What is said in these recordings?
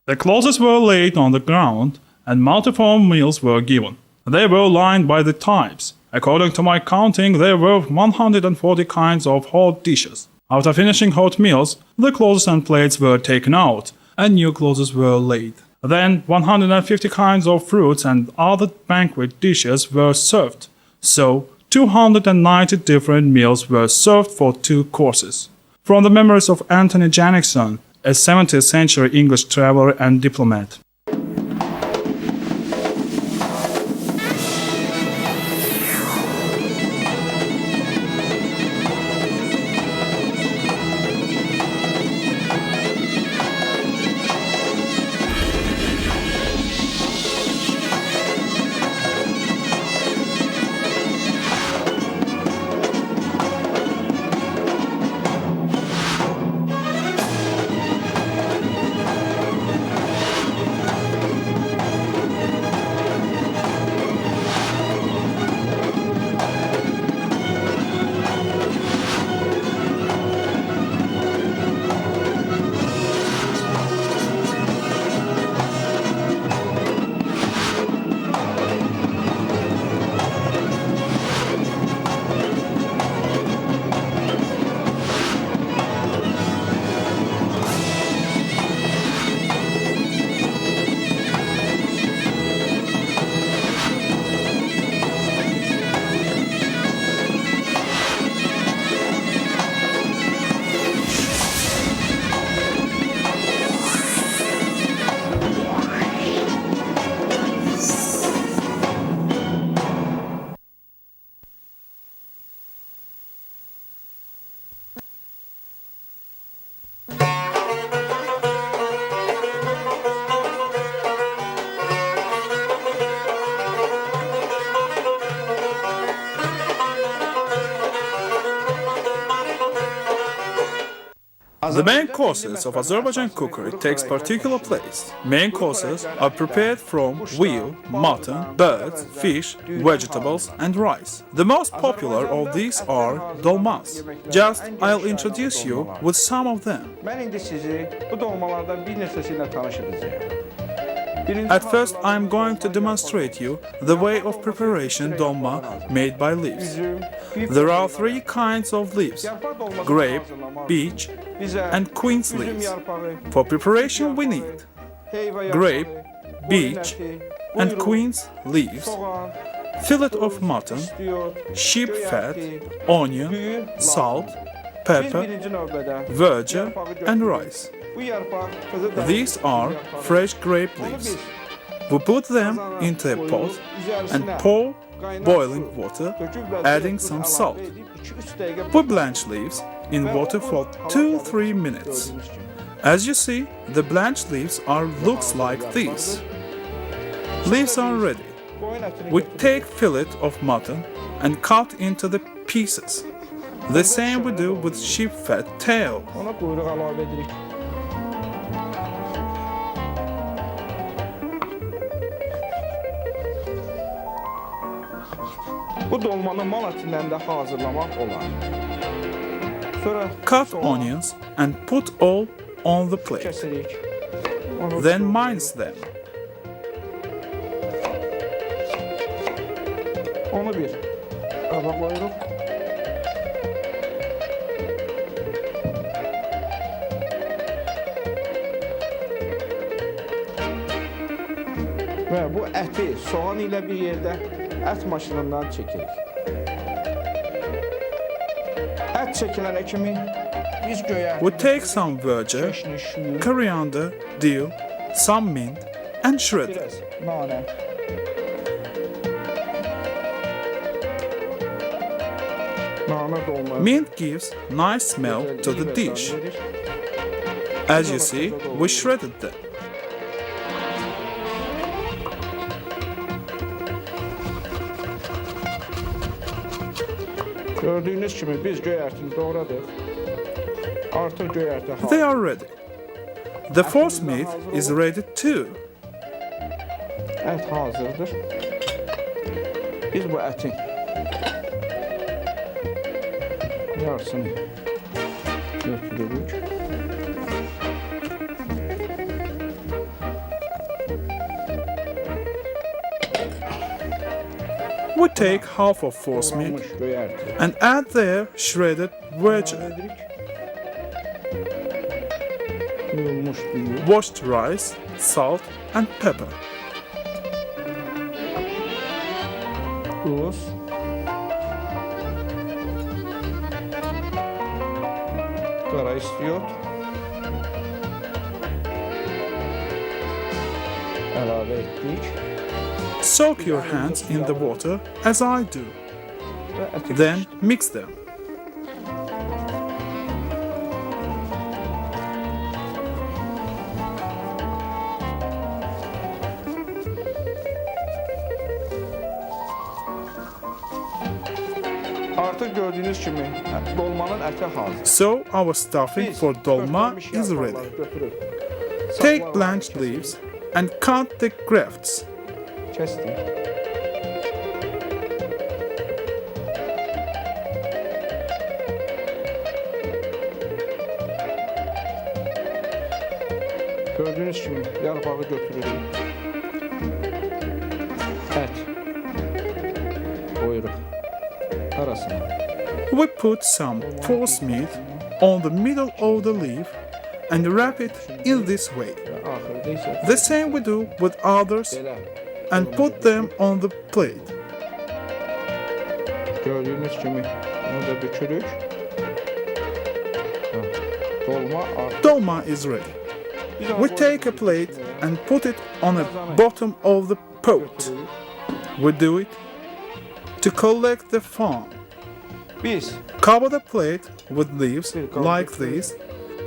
The clothes were laid on the ground, and multiform meals were given. They were lined by the types. According to my counting, there were 140 kinds of hot dishes. After finishing hot meals, the clothes and plates were taken out, and new clothes were laid. Then 150 kinds of fruits and other banquet dishes were served. So 290 different meals were served for 2 courses. From the memories of Anthony Jackson, a 17th century English traveler and diplomat. The main courses of Azerbaijan cookery takes particular place. Main courses are prepared from veal, mutton, birds, fish, vegetables and rice. The most popular of these are dolmas. Just I'll introduce you with some of them. At first I'm going to demonstrate you the way of preparation dolma made by leaves. There are 3 kinds of leaves: grape, beech and quince leaves. For preparation we need grape, beech and quince leaves, fillet of mutton, sheep fat, onion, salt, pepper, verger and rice. These are fresh grape leaves. We put them into a pot and pour boiling water, adding some salt. Put blanched leaves in water for 2-3 minutes. As you see, the blanched leaves looks like this. Leaves are ready. We take fillet of mutton and cut into the pieces. The same we do with sheep fat tail. Bu dolmanı mal ətindən də hazırlamaq olar. Cut onions and put all on the plate. Then mince them. Onu bir qaba qoyuruq. Və bu əti soğan ilə bir yerdə ət maşınından çəkirik. Ət çəkilənə kimi biz göyərtini... We take some verger, coriander, dill, some mint and shred it. Nanə. Nanə dolma. Mint gives nice smell to the dish. As you see, we shredded them. Gördüyünüz kimi biz göyərtini doğradıq. Artıq göyərti hazır. They are ready. The force meat is ready too. Ət hazırdır. Biz bu ətin yarısını götürürük. We take half of forcemeat Doğranmış göyərti. and add there shredded veggie, Əlavə edirik. Yuyulmuş düyü. washed rice, salt and pepper. Duz. Qara istiyot. Əlavə etdik. Soak your hands in the water as I do. Və əti Then mix them. Artıq gördüyünüz kimi dolmanın əti hazır. So our stuffing for dolma is ready. Take blanched leaves and cut the grafts. Kəsdik. Gördüyünüz kimi yarpağı götürürük. Ət. Qoyuruq arasına. We put some forcemeat on the middle of the leaf and wrap it in this way. Və axırda isə The same we do with others belə. and put them on the plate. Gördüyünüz kimi bunu da bükürük. Dolma artıq. Dolma is ready. We take a plate and put it on the bottom of the pot. We do it to collect the foam. Biz Cover the plate with leaves like this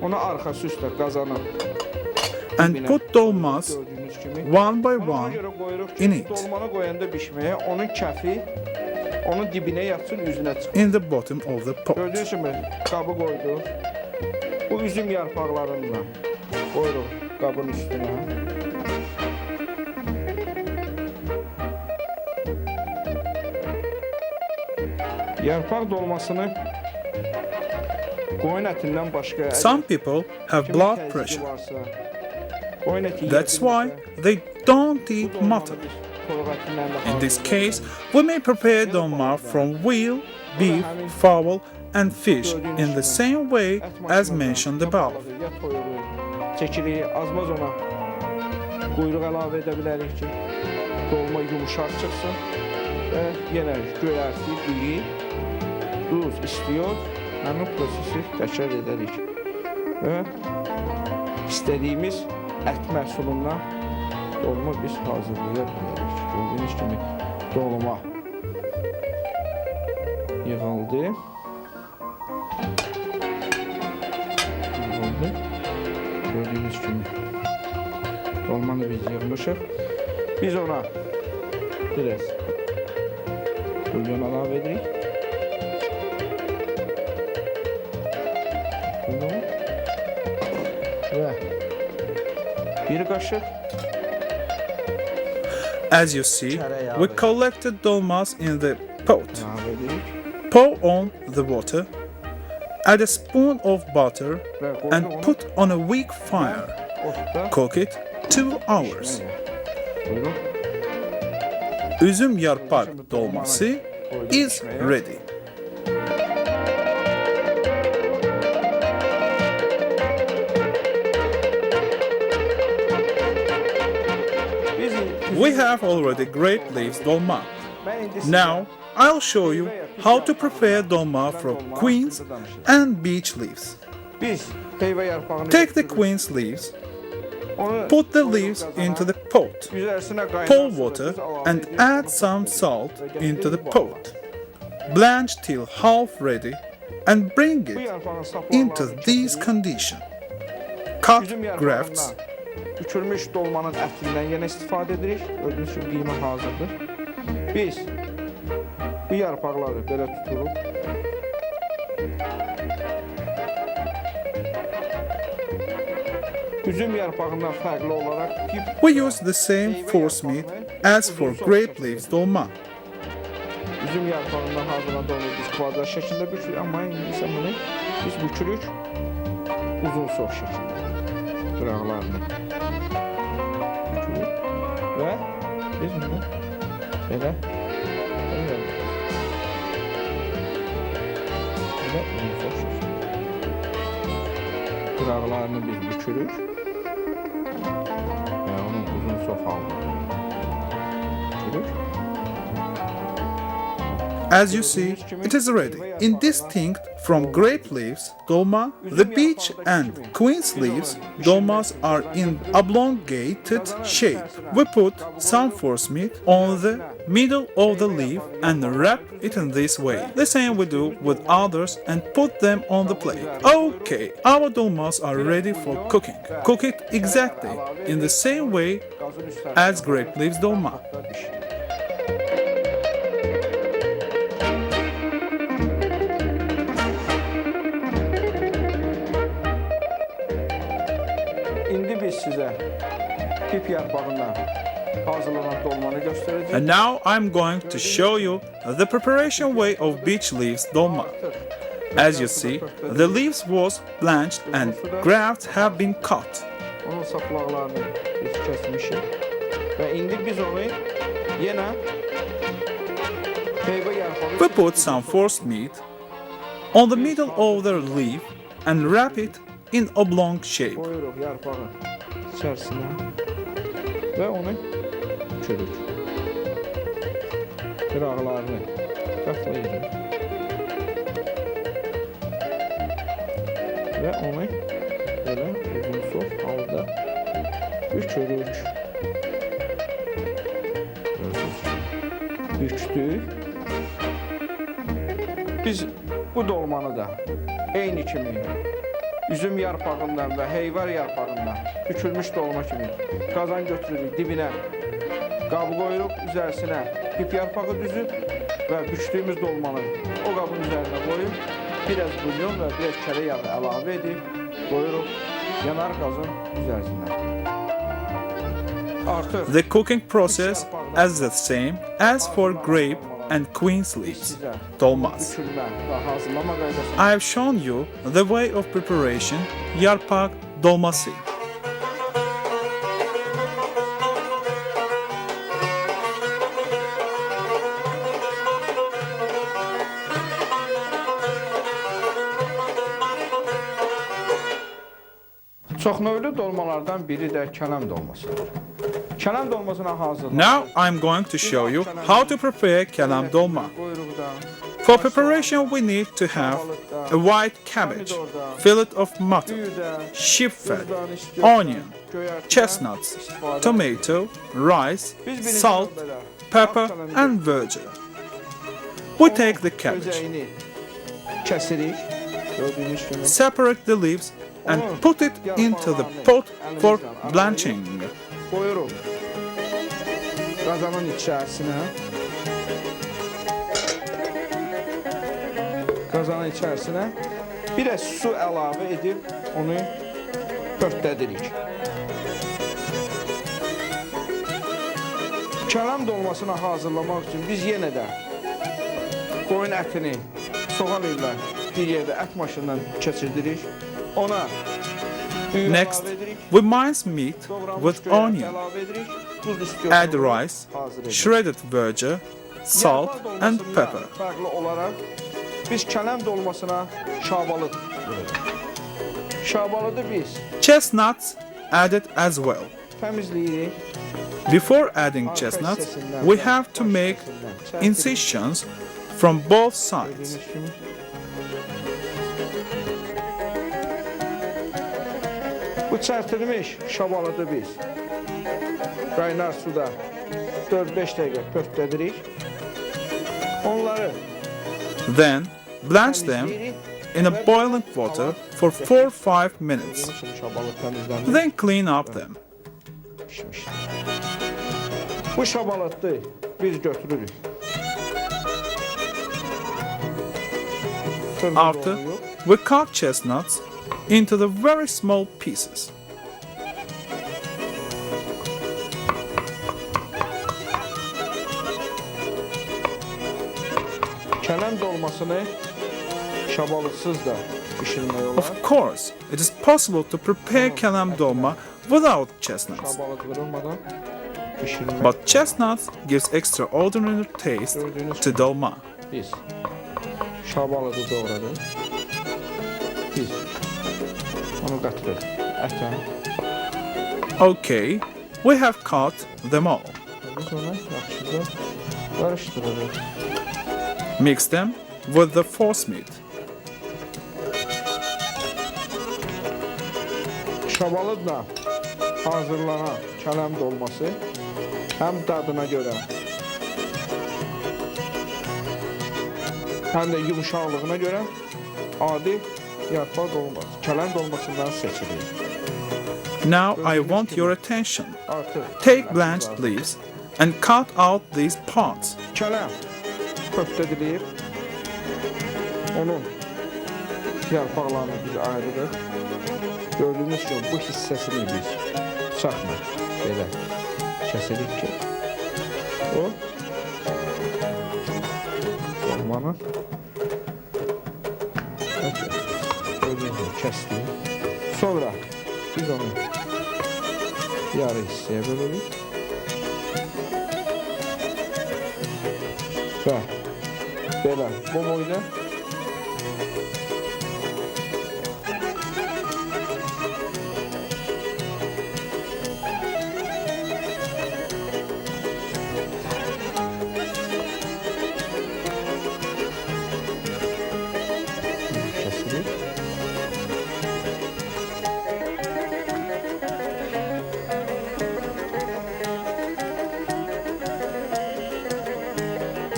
onu arxası üstə qazana and put dolmas gördüyünüz kimi one by ona one görə qoyuruq in ki, it. dolmanı qoyanda bişməyə onun kəfi onun dibinə yatsın, üzünə çıxsın. in the bottom of the pot. Gördüyünüz kimi qabı qoyduq. Bu üzüm yarpaqlarından qoyuruq qabın üstünə. Yarpaq dolmasını qoyun ətindən başqa Some people have kimin blood təzyiqi pressure. varsa, qoyun əti That's why they don't eat mutton. toyuq ətindən də In this case, we may prepare dolma from veal, beef, fowl, and fish in the same way as mentioned above. Ya toyuğu çəkirik, azmaz ona quyruq əlavə edə bilərik ki, dolma yumuşaq çıxsın və yenə göyərti, düyü, duz, istiyot, həmin prosesi təkrar edərik və istədiyimiz ət məhsulundan dolma biz hazırlaya bilərik. Gördüyünüz kimi dolma yığıldı. Gördüyünüz kimi dolmanı biz yığmışıq. Biz ona biraz bulyon əlavə edirik. Və bir qaşıq As you see, we collected dolmas in the pot. əlavə edirik. Pour on the water, add a spoon of butter, Və and qoyuruq onu put on a weak fire. otda. Cook it 2 hours. Buyurun. Üzüm yarpak dolması is ready. We have already grape leaves dolma. Now I'll show you how to prepare dolma from quince and beech leaves. Biz meyvə yarpağını Take the quince leaves, onu put the leaves into the pot. üzərisinə qaynar Pour suda water biz əlavə and edirik. add some salt into the pot. Blanch till half ready and bring Bu it yarpağın saplarını into this condition. Cut üzüm grafts yarpağından bükülmüş dolmanın ətindən yenə istifadə edirik. Gördüyünüz kimi qiymə hazırdır. Biz bu yarpaqları belə tuturuq. Üzüm yarpağından fərqli olaraq We use the same forcemeat as for grape leaves dolma. üzüm yarpağından hazırlanan dolmayı biz kvadrat şəklində bükürük, amma indi isə bunu biz bükürük uzun sox şəklində. Qıraqlarını bükürük və biz bunu belə Qıraqlarını biz bükürük və onun uzun sofalını bükürük. As you see, it is ready. Indistinct from grape leaves, dolma, the beech and quince leaves, dolmas are in oblongated shape. We put some forcemeat on the middle of the leaf and wrap it in this way. The same we do with others and put them on the plate. Okay, our dolmas are ready for cooking. Cook it exactly in the same way as grape leaves dolma. İndi biz sizə pip yarpağından hazırlanan dolmanı göstərəcəyik. And now I'm going to show you the preparation way of beech leaves dolma. As you see, the leaves was blanched and grafts have been cut. Onun saplaqlarını biz kəsmişik və indi biz onu yenə meyvə yarpağı We put some forced meat on the middle of the leaf and wrap it in oblong shape. qoyuruq yarpağın içərisinə və onu bükürük. Qıraqlarını qatlayırıq və onu belə uzun sof halda bükürük. Bükdük. Biz bu dolmanı da eyni kimi üzüm yarpağından və heyvar yarpağından bükülmüş dolma kimi qazan götürürük dibinə, qabı qoyuruq, üzərisinə pip yarpağı düzüb və bükdüyümüz dolmanı o qabın üzərinə qoyub, biraz bulyon və biraz kərə yağı əlavə edib, qoyuruq yanar qazın üzərisinə. Artıq The cooking process is the same as for grape and quince leaves dolmas. bükülmə və hazırlama qaydası. I have shown you the way of preparation yarpak dolması. Çoxnövlü dolmalardan biri də kələm dolmasıdır. Kələm dolmasına hazırlanır. Now I'm going to show you how to prepare kelam dolma. Qoyuruq da. For preparation we need to have a white cabbage, fillet of mutton, sheep fat, onion, chestnuts, tomato, rice, salt, pepper and virgin. We take the cabbage, Özəyini kəsirik. Gördüyünüz kimi. separate the leaves and put it into the pot for blanching. Qoyuruq qazanın içərisinə. Qazanın içərisinə biraz su əlavə edib onu pörtlədirik. Kələm dolmasını hazırlamaq üçün biz yenə də qoyun ətini soğan ilə bir yerdə ət maşından keçirdirik. Ona düyü Next, əlavə edirik. we mince meat with Doğranmış göyərti onion, əlavə edirik. Duz istiyorsanız add rice, hazır edirik. shredded virgin, salt Yarpaq and dolmasında pepper. Fərqli olaraq biz kələm dolmasına şabalıd vururuq. Şabalıdı biz Chestnuts added as well. təmizləyirik. Before adding chestnuts, we have to make incisions from both sides. Gördüyünüz kimi. Bu çərtilmiş şabalıdı biz qaynar suda 4-5 dəqiqə pörtlədirik. Onları Then blanch them in a boiling water for 4-5 minutes. şabalıd təmizlənir. Then clean up them. Pişmişdir. Bu şabalıdı biz götürürük. Fırına After, doğrayıb, we cut chestnuts into the very small pieces. kələm dolmasını şabalıdsız da bişirmək olar. Of course, it is possible to prepare kelam dolma without chestnuts, Şabalıd vurulmadan bişirmək. but chestnuts gives extraordinary taste Gördüyünüz to dolma. biz şabalıdı doğradıq. Biz Onu qatırıq. Ətə. Okay, we have cut them all. Biz onu yaxşıca qarışdırırıq. Mix them with the forcemeat. Şabalıdla hazırlanan kələm dolması həm dadına görə, həm də yumuşaqlığına görə adi yarpaq dolması, kələm dolmasından seçilir. Now I want your attention. Artıq Take blanched leaves and cut out these parts. kələm köftə edilib, onun yarpaqlarını biz ayırırıq. Gördüğünüz gibi bu hissəsini biz bıçaqla belə kəsirik ki, o dolmanın gördüğünüz gibi kəsdik. Sonra biz onu yarı hissəyə bölürük və belə bu boyda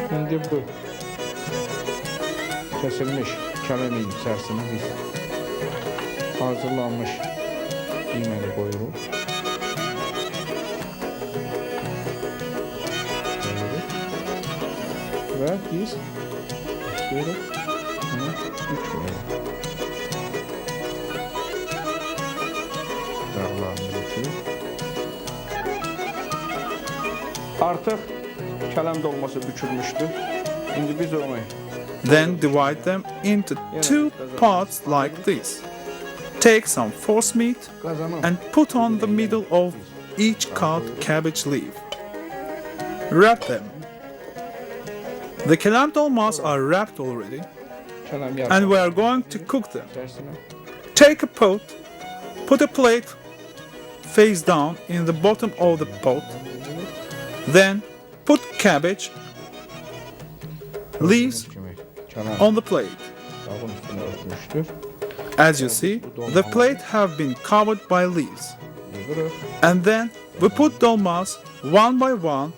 şimdi bu kesilmiş kələmin içərisinə biz hazırlanmış qiyməni qoyuruq. Və biz istəyirik bunu bükməyək. Dağlarını bükürük. Artıq kələm dolması bükülmüşdür. İndi biz onu Then divide them into two parts like this. Take some forcemeat qazanın and put on the middle of each cut cabbage leaf. Wrap them. The kelam dolmas are wrapped already, kələm and yarpaq we are going to cook them. içərisinə. Take a pot, put a plate face down in the bottom of the pot, then put cabbage leaves Kələm on the plate. dağın üstünə örtmüşdür. As you see, the plate have been covered by leaves. Yığırıq. And then we put dolmas one by one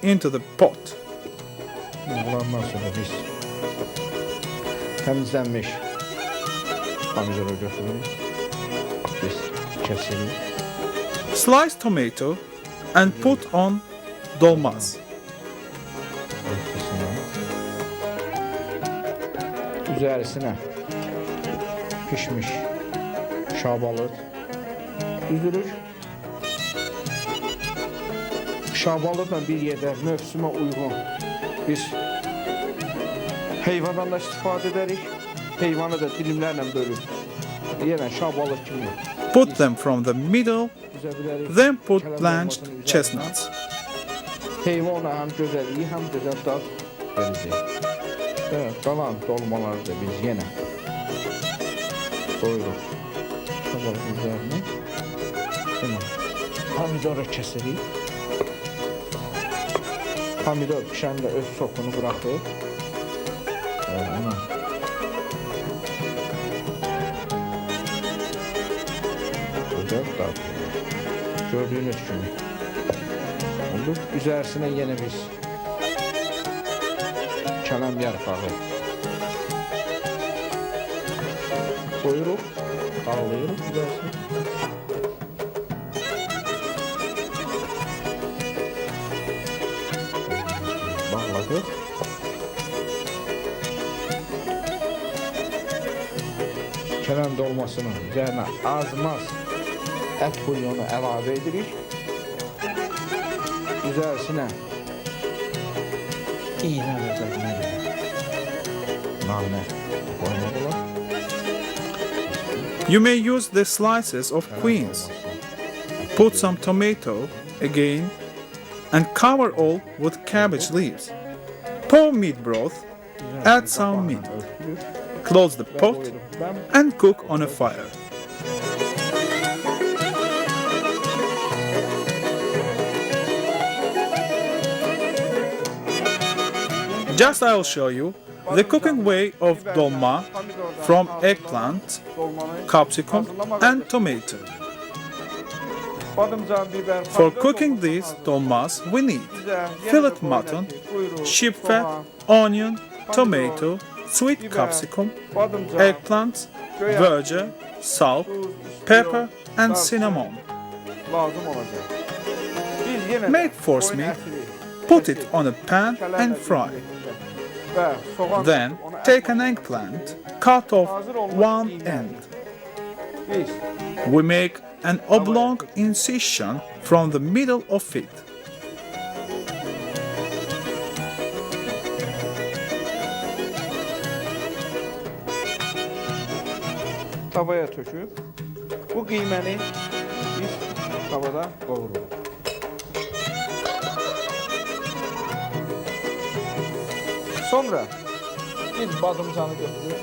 into the pot. Bunlardan sonra biz təmizlənmiş pomidoru götürürük. Biz kəsirik. Slice tomato and put on dolmas. Ortasına. Üzərisinə pişmiş şabalıd düzülür. Şabalıdla bir yerdə mövsümə uyğun biz heyvandan da istifadə edərik. Heyvanı da dilimlərlə bölüb yenə şabalıd kimi Put them from the middle, düzə bilərik. then put Kələm blanched dolmasının üzərinə chestnuts. Heyvan ona həm gözəlliyi, həm gözəl dad verəcək. Və qalan dolmaları da biz yenə qoyuruq şabalıq üzərinə. Yenə pomidoru kəsirik. Pomidor pişəndə öz sokunu bırakır. Ona gözəl dad verir. Gördüğünüz kimi oldu. Üzərisinə yenə biz kələm yarpağı koyuruq, bağlayırıq üzərisinə. Bağladıq. Kələm dolmasının üzərinə az-maz ət bulyonu əlavə edirik. Üzərisinə iğnə və zəqməli nanə qoymaq olar. You may use the slices of queens. Put some tomato again and cover all with cabbage leaves. Pour meat broth, add some meat, close the pot and cook on a fire. Just I'll show you the cooking way of dolma from eggplant, capsicum and tomato. Badımcan, biber, For pomidor cooking dolması these hazırlanır. dolmas, we need Bizə yenə fillet də mutton, qoyun əti, quyruq, sheep soğan, fat, onion, tomato, sweet biber, capsicum, badımcan, eggplant, göy verger, salt, tuz, pepper and darçın cinnamon. lazım olacaq. Biz yenə də Make force qoyun meat, ətini put it kəsik, on a pan şəkərlərlə and fry. birlikdə və soğan Then onu take an ətlə eggplant, cut off hazır olmuş one qiymət. end. Biz We make an oblong incision from the middle of it. tavaya töküb bu qiyməni biz tavada qovururuq. Sonra biz badımcanı götürüb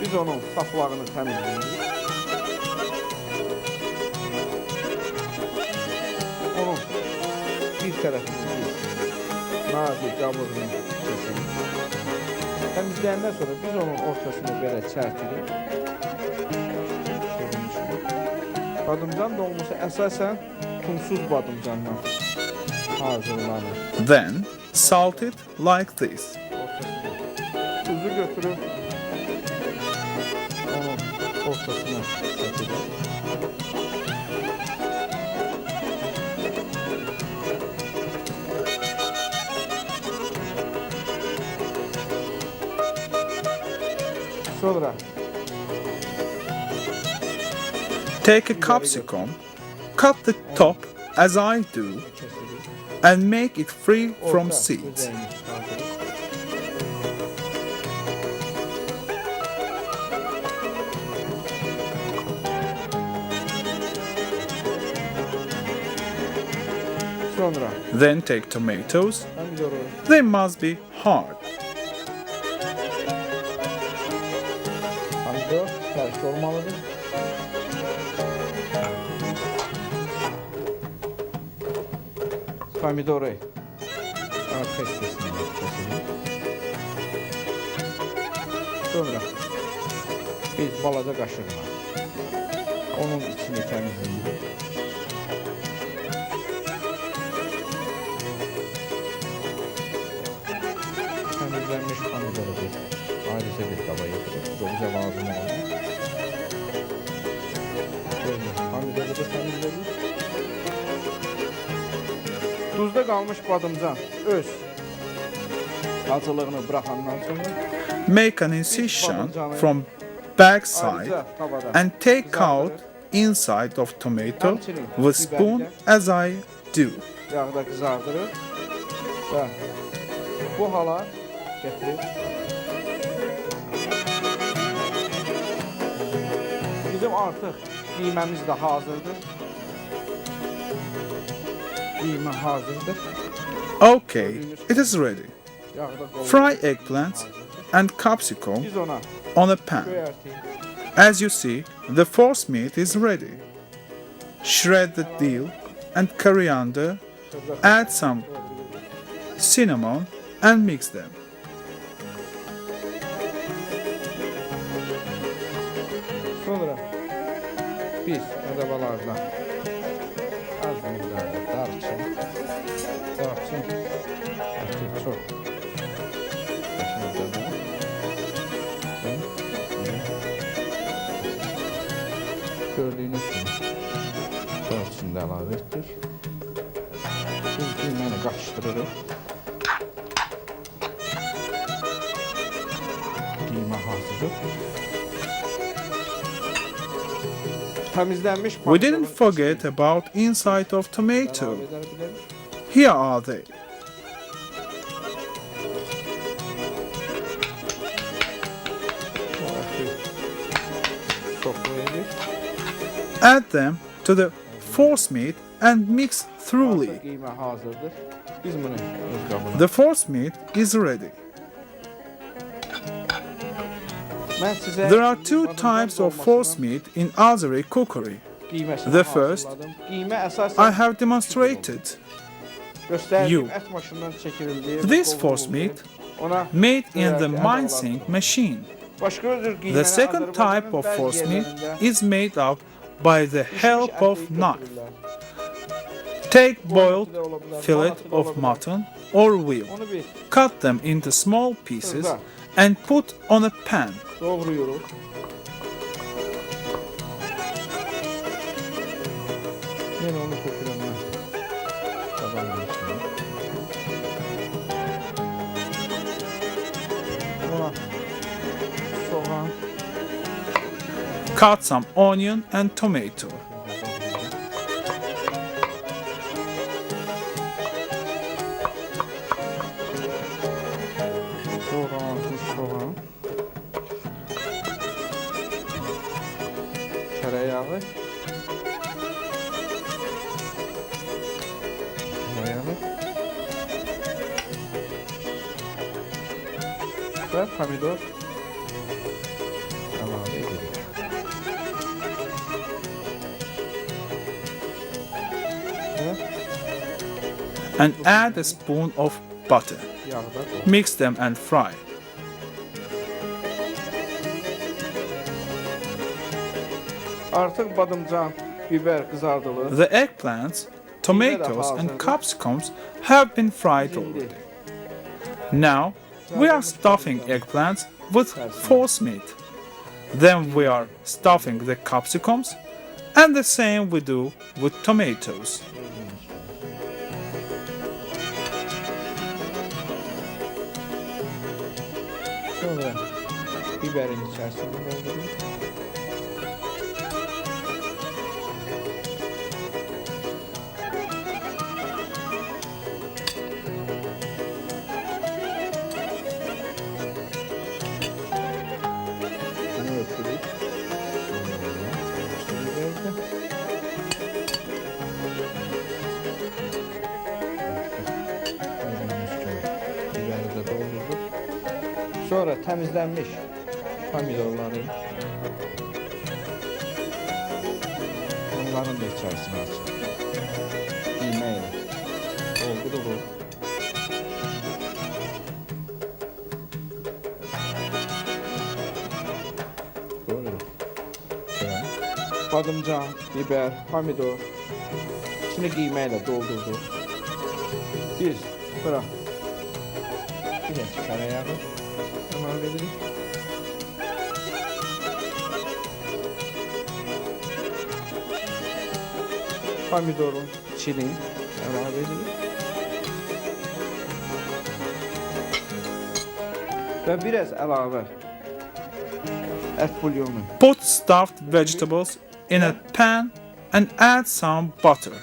biz onun saplağını təmizləyirik. Onun bir tərəfini biz nazik qabığını kəsirik. Təmizləyəndən sonra biz onun ortasını belə çərtirik. Badımcan dolması əsasən tunsuz badımcandan hazırlanır. Then salt it like this. Tuzu götürüb onun ortasına çəkirik. Sonra Take a capsicum, cut the top as I do, kəsirik. and make it free from Orta seeds. düzeyini çıxardırıq. Sonra Then take tomatoes. pomidoru They must be hard. pomidor tərk olmalıdır. Pomidoru arka hissəsindən kəsirik. Sonra biz balaca qaşıqla onun içini təmizləyirik. Təmizlənmiş pomidoru biz ayrıca bir qaba yatırıq. Bu bizə lazım olur. Pomidoru da təmizlədik. Duzda qalmış badımcan öz acılığını bıraxandan sonra Make an incision from backside ayrıca tavada and take qızardırıq. out inside of tomato with spoon as I do. Yağda qızardırıq və bu hala gətirib bizim artıq qiyməmiz də hazırdır. Qiymə hazırdır. Okay, it is ready. Yağda qovurub Fry eggplants and capsicum biz ona on a pan. göyərtik. As you see, the force meat is ready. Shred the dill and coriander, add some cinnamon and mix them. Sonra biz ədəbalardan az miqdarda darçın artıq çox gördüyünüz kimi darçını da əlavə etdik. Biz qiyməni qarışdırırıq. Qiymə hazırdır. Təmizlənmiş We didn't pomidorun forget about inside of tomato. əlavə edə bilərik. Here are they. Toplayırıq. Add them to the force meat and mix thoroughly. Artıq qiymə hazırdır. Biz bunu öz qabına. The force meat is ready. Mən sizə There are two types of force meat in Azeri cookery. qiyməsini The first, hazırladım. Qiymə əsasən I have demonstrated. Göstərdiyim You. ət maşından çəkirildi. This force meat Ona made in the göyərti, ət olaraq. mincing machine. Başqa cür qiyməni The second type Azərbaycanın of bəzi force meat yerlərində is made up by the pişmiş help əti of knife. götürürlər. Take Bu boiled ətdə ola bilər, fillet balatı da ola of bilər. mutton or veal. Onu bir Cut them into small pieces Fırda. and put on a pan. doğrayırıq. Yenə onu tökürəm mən. Tabanın içine. Ona soğan, Cut some onion and tomato. soğan, tereyağı, ve pomidor əlavə edirik. And add a spoon of butter. Yağı da qoy. Mix them and fry. Artıq badımcan, biber qızardılır. The eggplants, tomatoes, and capsicums have been fried already. Now we are stuffing eggplants with force meat. Then we are stuffing the capsicums, and the same we do with tomatoes. Sonra biberin içerisine doldurun. Bunu öpürük. Biberi de doldurduk. Sonra təmizlənmiş pomidorları onların da içərisinə açın. Yeməyə. Dolduruq. Koyuruq. Badımcan, biber, pomidor. İçini qiyməklə doldurduq. Biz bura bir də tereyağı əlavə edirik. Pomidorun içini əlavə edirik. Və biraz əlavə ət bulyonu. Put stuffed vegetables in a pan and add some butter.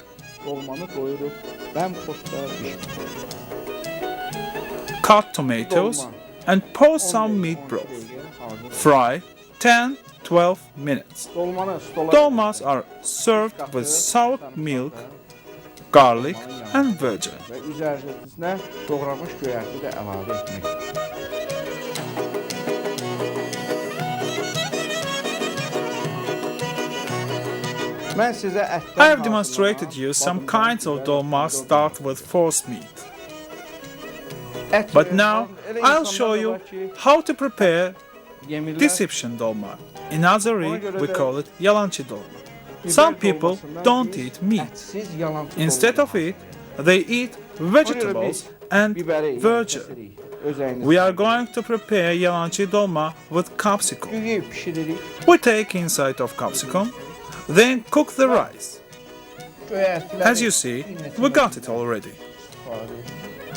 Dolmanı koyuruq. Bəm xoşda bişir. Cut tomatoes and pour some meat broth. Fry 10-12 minutes. Dolmanı stola Dolmas are served with sour milk, garlic, and virgin. və üzərinə doğranmış göyərti də əlavə etmək. Mən sizə ətdən I have demonstrated you some kinds of dolmas start with force meat. But now I'll show you how to prepare deception dolma. In Azeri we call it yalancı dolma. Some people don't eat meat. Instead of it, they eat vegetables and virgin. We are going to prepare yalancı dolma with capsicum. Düyü pişiririk. We take inside of capsicum, then cook the rice. As you see, we got it already.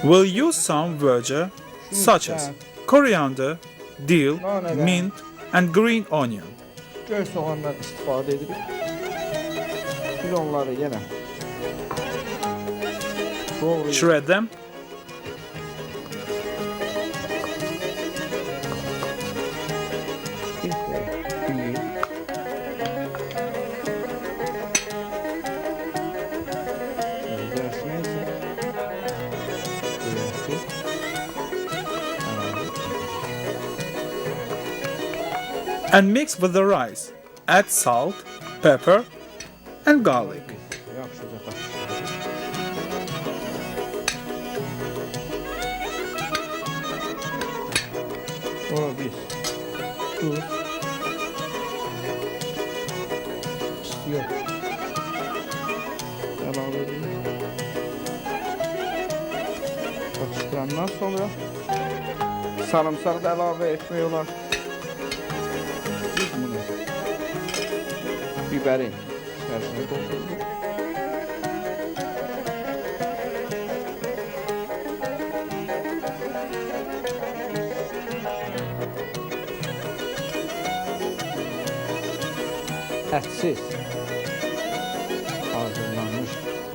We'll use some virgin such as coriander, dill, mint, and green onion. Göy soğandan istifadə edirik. Biz onları yenə doğrayırıq. Shred them. Düyü. İçərisinə isə göyərti əlavə. And mix with the rice. Add salt, pepper, and garlic. Yaxşıca qarışdırırıq. Sonra biz tuz, istiyor, əlavə edirik. Atışdırandan sonra sarımsağı da əlavə etmək olar. Biz bunu bibərin içərisine doldururuq. Ətsiz hazırlanmış.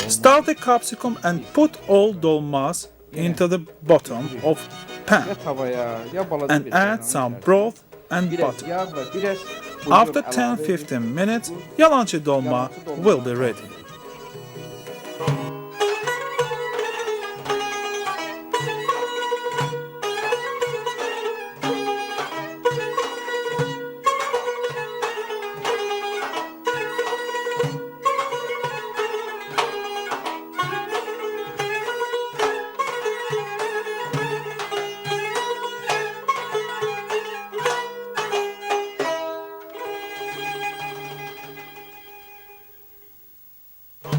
Start the capsicum and put all dolmas into the bottom of pan Ya tavaya, ya balaca and bir add kaynağı some içərisine broth and biraz butter. yağ ve biraz bulyon After əlavə edib 10-15 minutes, yalancı dolma will be ready.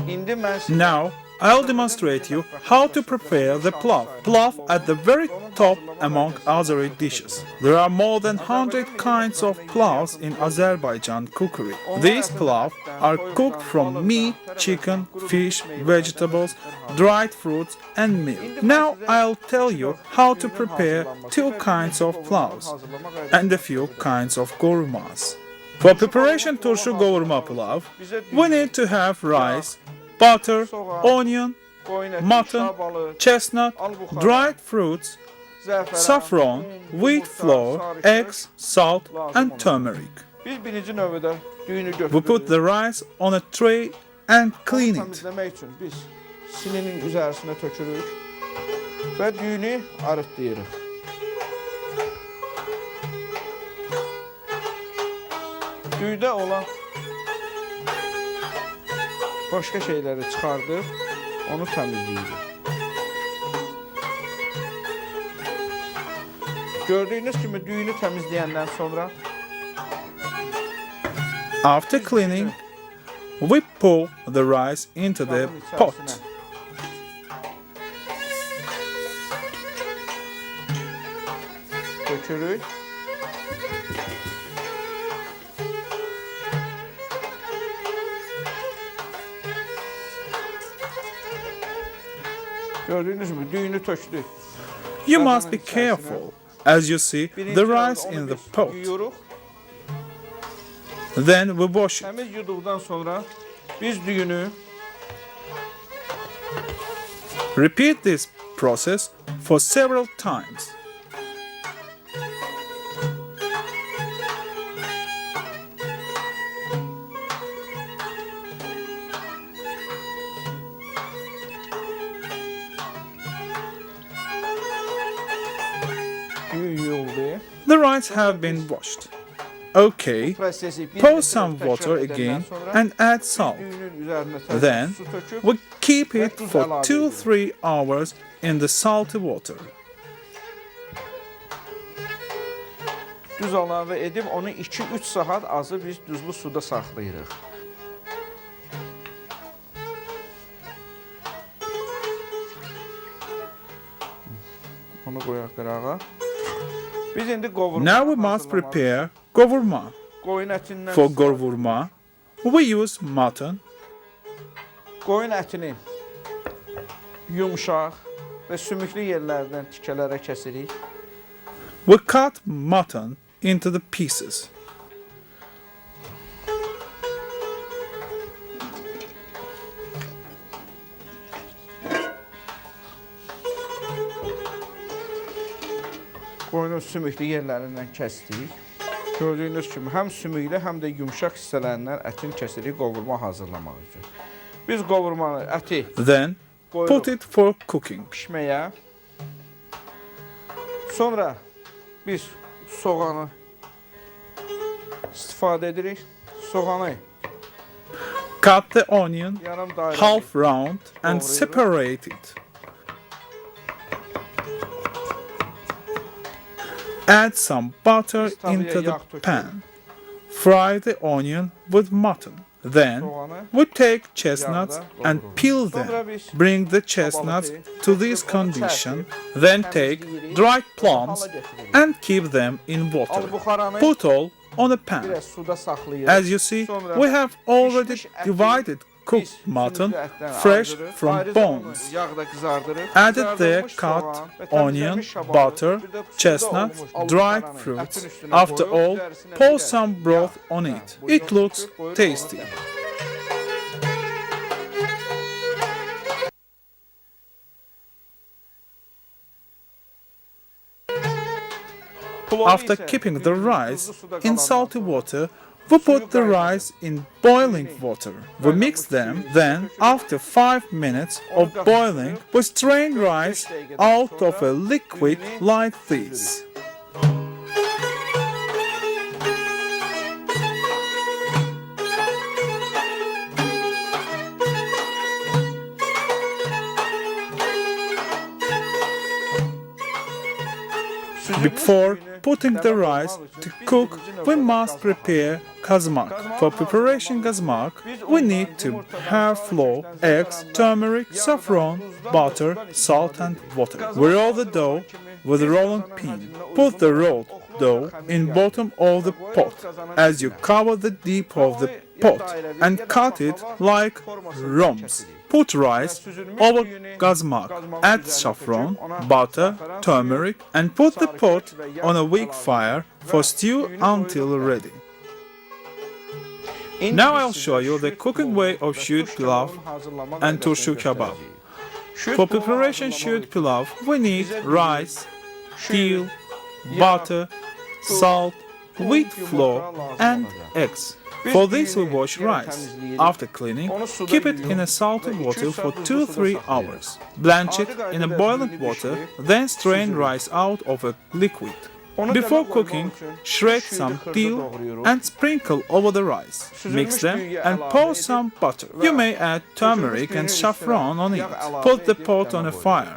İndi mən sizə Now, I'll demonstrate you how to prepare the plof. Plof at the very top among Azeri dishes. There are more than 100 kinds of plovs in Azerbaijan cookery. These plof are cooked from meat, chicken, fish, vegetables, dried fruits and milk. Now I'll tell you how to prepare 2 kinds of plovs and a few kinds of gourmas. For preparation turşu govurma pilav, we need to have rice, butter, onion, qoyun əti, mutton, şah balı, chestnut, dried fruits, zəfəran, saffron, un, wheat yumurta, flour, sarımsaq eggs, salt and lazım turmeric. Biz birinci növbədə düyünü We götürürük. put the rice on a tray and clean it. Təmizləmək üçün biz sininin üzərisinə tökürük və düyünü arıtlayırıq. Düydə olan başqa şeyləri çıxardıb onu təmizləyirik. Gördüyünüz kimi düyünü təmizləyəndən sonra After cleaning, we pour the rice into the qabın pot. içərisinə tökürük. Gördüğünüz gibi düğünü tökdük. You must be careful. As you see, Birinci the növbədə rice onu in the biz pot. yuyuruq. Then we wash it. Təmiz yuduqdan sonra biz düyünü Repeat this process for several times. düyü yuyuldu. The rice have been washed. Okay, Prosesi bir pour dəfə some təkrar water edəndən again sonra and add salt. düyünün üzərinə təzə Then su töküb we keep və it tuz for əlavə 2-3 hours in the salty water. Duz əlavə edib onu 2-3 saat azı biz duzlu suda saxlayırıq. Onu qoyaq qırağa. Biz indi qovurma. Now we must prepare govurma. Qoyun ətindən For govurma, we use mutton, qoyun ətini yumşaq və sümüklü yerlərdən tikələrə kəsirik. we cut mutton into the pieces. Qoyunun sümüklü yerlərindən kəsdik. Gördüyünüz kimi həm sümüklü, həm də yumşaq hissələrindən ətin kəsirik qovurma hazırlamaq üçün. Biz qovurmanı, əti Then put qoyuruq it for cooking. pişməyə. Sonra biz soğanı istifadə edirik. Soğanı Cut the onion yarım dairə half round and Doğrayırıq. separate it. Add some butter Biz tavaya into the yağ tökürük. pan. Fry the onion with mutton. Then Soğanı we take chestnuts yağda and qovururuq. peel them. Sonra biz Bring the chestnuts to this götürüb onu condition. çərkib, Then take təmizləyirik, dried sonra plums hala getiririk. and keep them in water. Al-buxaranı Put all on a pan. biraz suda saxlayırıq. As you see, Sonra we have already pişmiş əti divided cooked biz mutton sümüklü ətdən fresh ayırırıq. from Ayrıca onu bones. Yağda qızardırıq. Added there Qızardılmış cut soğan və onion, təmizlənmiş şabalı, butter, bir də suda chestnuts, olmuş dried al-buxaranı fruits. ətin üstünə After qoyub, all, üzərisinə pour bir də some yağ, broth on hə, it. buyurun, It looks töküb qoyuruq, tasty. onu da- After keeping the rice in salty water, we put the rice in boiling water. We mix them, then after 5 minutes of boiling, we strain rice out of a liquid like this. Before putting the rice to cook, we must prepare kazmak. For preparation kazmak, we need to have flour, eggs, turmeric, saffron, butter, salt and water. We roll the dough with a rolling pin. Put the rolled dough in bottom of the pot as you cover the deep of the pot and cut it like rhombs. Put rice over kazmak, add saffron, butter, turmeric and put the pot on a weak fire for stew until ready. Now I'll show you the cooking way of shoot pilav and turşu kebab. For preparation shoot pilav, we need rice, peel, butter, salt, wheat flour and eggs. For this we wash rice. After cleaning, keep it in a salty water for 2-3 hours. Blanch it in a boiling water, then strain rice out of a liquid. Before cooking, shred some peel and sprinkle over the rice. Mix them and pour some butter. You may add turmeric and saffron on it. Put the pot on a fire.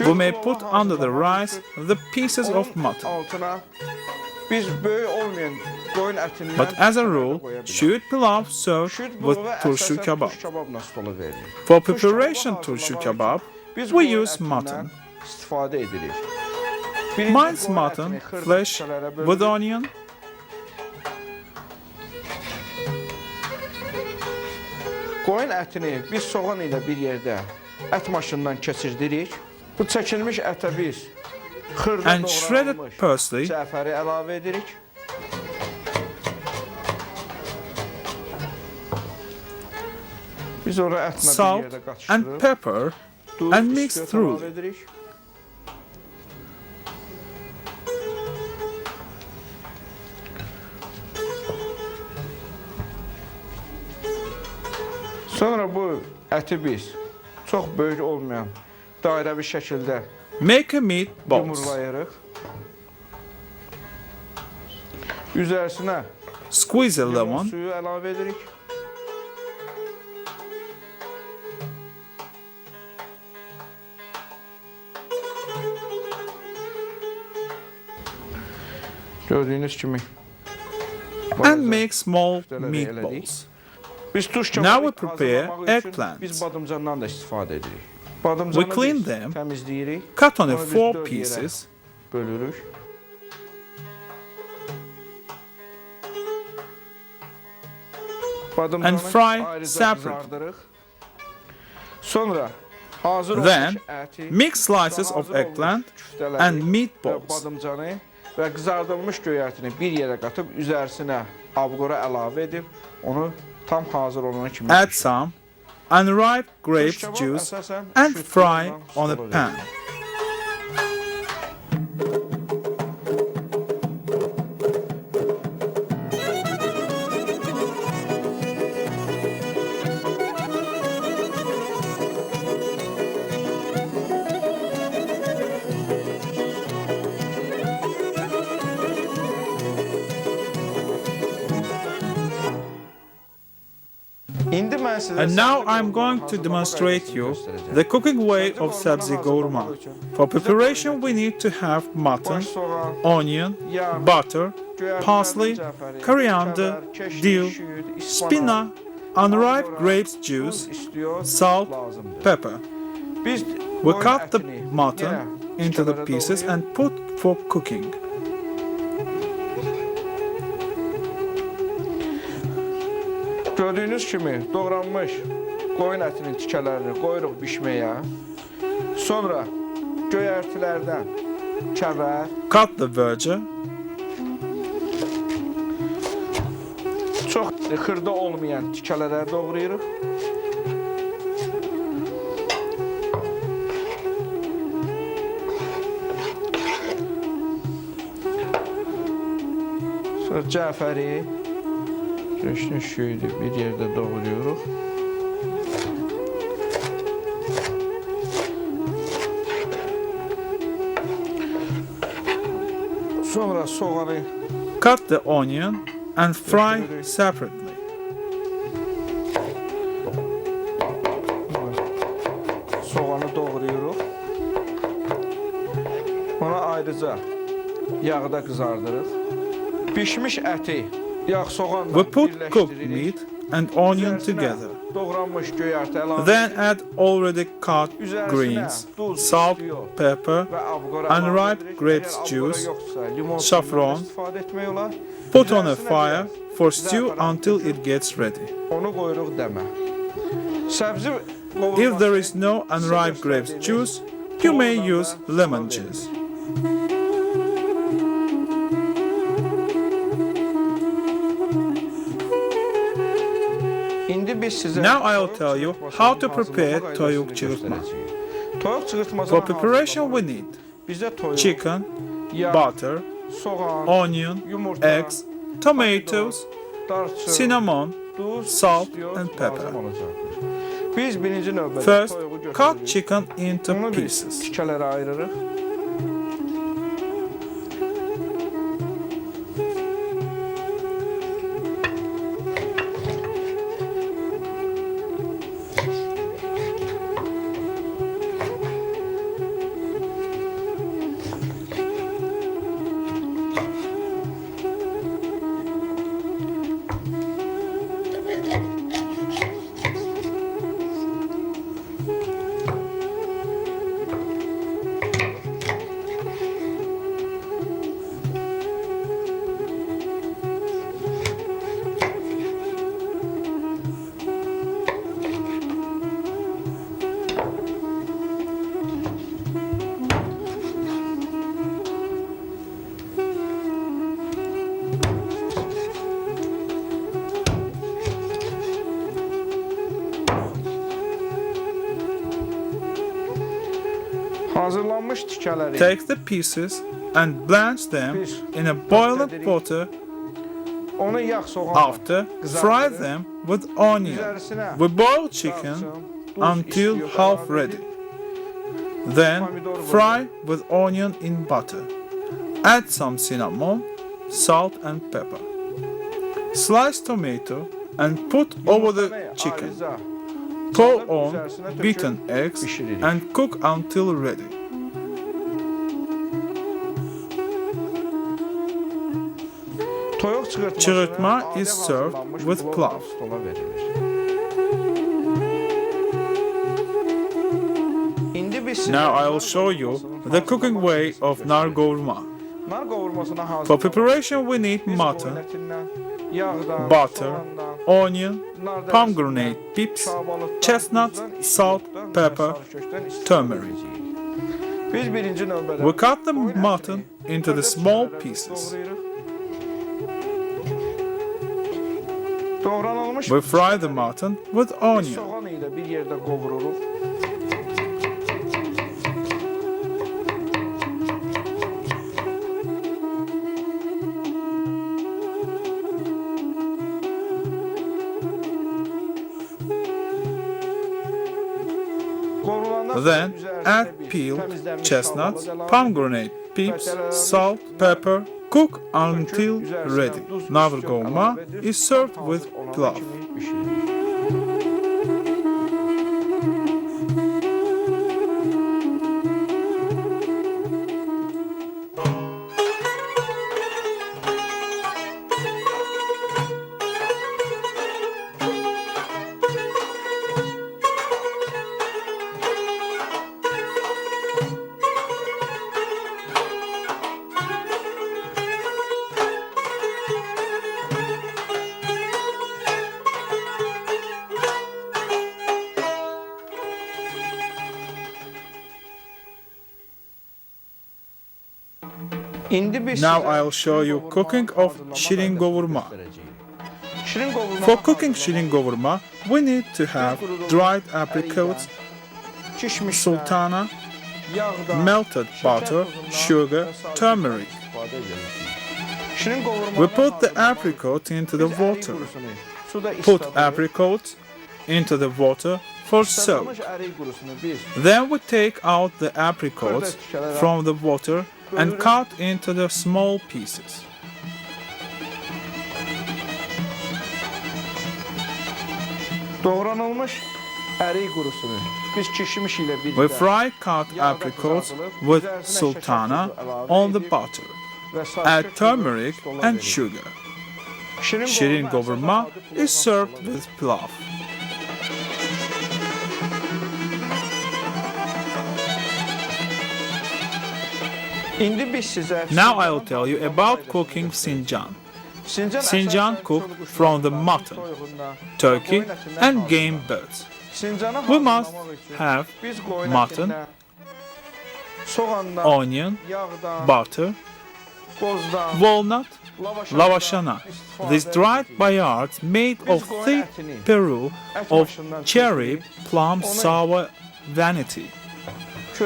We may put under the rice the pieces of mutton. Altına biz böyük olmayan qoyun ətindən But as a rule, qoya bilərik. shoot pilav served Şüd with pilavı turşu əsasən kebab. turş kebabla stolu verilir. For Turş preparation kebabı turşu hazırlamaq kebab, üçün biz we qoyun use ətindən mutton. istifadə edilir. Birinci Minced qoyun mutton, ətini xırda flesh hissələrə with bölürük. onion, Qoyun ətini biz soğan ilə bir yerdə ət maşından keçirdirik. Bu çəkilmiş ətə biz xırda and shredded doğranmış parsley, cəfəri əlavə edirik. Biz ora ətlə bir salt yerdə and qatışdırıb, pepper, duz, and mix istiot thoroughly. əlavə edirik. Sonra bu əti biz çox böyük olmayan dairəvi şəkildə make a meat balls. yumurlayırıq. Üzərisinə Squeeze a limon lemon, suyu əlavə edirik. Gördüyünüz kimi and make small Köftələri meatballs. Biz tuş Now we kebabı prepare hazırlamaq üçün eggplants. biz badımcandan da istifadə edirik. We Badımcanı clean biz them, təmizləyirik, cut on Onu biz 4 dörd yerə pieces, bölürük. Badımcanı And fry ayrıca separately. qızardırıq. Sonra hazır Then, olmuş əti, mix slices hazır of olmuş eggplant küftələri and və meatballs. badımcanı və qızardılmış göyərtini bir yerə qatıb üzərisinə abqora əlavə edib onu tam hazır olana kimi Add some unripe grape Turş kebab juice əsasən and şüd fry pilavla on a stolu pan. verilir. mən sizə And now səbzi I'm going qovurmanın to hazırlama demonstrate qaydasını you göstərəcəm. the cooking way Səbzi of qovurmanı sabzi hazırlamaq gourma. üçün For bizə preparation we qoyun need to have mutton, baş soğan, onion, yağ, butter, göyərtilərdən parsley, cəfəri, coriander, kəvər, keşnik, dill, şüyüd, spinach, unripe grapes juice, salt, pepper. Biz We qoyun cut the ətini mutton yenə into the tikələrə pieces doğrayıb, and put for cooking. gördüyünüz kimi doğranmış qoyun ətinin tikələrini qoyuruq bişməyə. Sonra göyərtilərdən kəvər, Cut the verge, çox xırda olmayan tikələrə doğrayırıq. Sonra cəfəri, keşnik şüyüdü bir yerdə doğrayırıq. Sonra soğanı cut the onion and fry separately. soğanı doğrayırıq. Ona ayrıca yağda qızardırıq. Bişmiş əti yağ soğanla We put cooked birləşdiririk. meat and onion Üzərisinə together. doğranmış göyərti əlavə Then add already cut Üzərisinə greens, duz, salt, istiyor pepper, və abqora unripe əlavə edirik. grapes Əgər abqora juice, yoxsa, limon saffron, suyundan istifadə etmək olar. put on a Üzərisinə fire biraz for stew zəfəran until töküb, it gets ready. onu qoyuruq dəmə. Səbzi If there is qovurması no unripe grapes juice, you may use lemon juice. İndi biz sizə Now I'll toyuq tell you çığırtmasının how to prepare hazırlama toyuk qaydasını çığırtma. göstərəcəyik. Toyuq çığırtmasını For preparation we hazırlamaq need bizə toyuq, chicken, yağ, butter, soğan, onion, yumurta, eggs, tomatoes, darçın, cinnamon, duz, salt istiyor, and pepper. lazım olacaqdır. Biz birinci növbədə First, toyuğu cut götürürük. chicken into Onu biz pieces. tikələrə ayırırıq. Hazırlanmış tikələri Take the pieces and blanch them in a boiling water. onu yağ soğanla After, fry them with onion. üzərisinə We boil chicken until half ready. Then, fry with onion in butter. Add some cinnamon, salt and pepper. Slice tomato and put over the chicken. Pour on beaten eggs and cook until ready. Toyuq çığırtması Çığırtma adi is served hazırlanmış with plov pilav. stola verilir. İndi biz sizə Now I will nar show you qovurmasının the cooking way hazırlanma of nar gourma. Nar qovurmasını For hazırlamaq preparation we need biz mutton, qoyun ətindən, yağdan, butter, soğandan, onion, nar pomegranate dərisindən, pips, şabalıqdan, chestnut, duzdan, salt, isotdan və pepper, sarı kökdən istifadə turmeric. edəcəyik. Biz birinci növbədə We cut the qoyun mutton ətini into the xırda small tikələrə pieces. doğrayırıq. Doğranılmış We fry the mutton with biz onion. soğan ilə bir yerdə qovururuq. Qovrulandan sonra Then üzərisinə add biz peeled təmizlənmiş chestnuts, şabalıd əlavə pomegranate pips, salt, pepper. Cook until ready. Navr gourma is served with pilav. pişirilir. İndi biz Now sizə I'll show you şirin cooking qovurma of hazırlama şirin qaydasını qovurma. göstərəcəyik. Şirin qovurma For cooking şirin qovurma, we need to have dried apricots, kişmişdən, sultana, yağdan, melted butter, sugar, turmeric. Şirin qovurmanı We put the hazırlamaq apricot into the biz ərik water. qurusunu suda Put isladırıq. apricots into the water for soak. Isladılmış ərik qurusunu biz Then we take out the apricots from the water and cut into the small pieces. doğranılmış ərik qurusunu biz kişmiş ilə We birlikdə fry cut apricots with sultana on the butter. Add turmeric and sugar. Şirin qovurma is served with pilav. İndi biz sizə Now I will tell you about cooking Sinjan. Sinjan cooked from the mutton, turkey, and game birds. We must have mutton, soğandan, onion, yağdan, butter, qozdan, walnut, lavashana. This dried bayard made of thick peru of cherry, plum, sour vanity.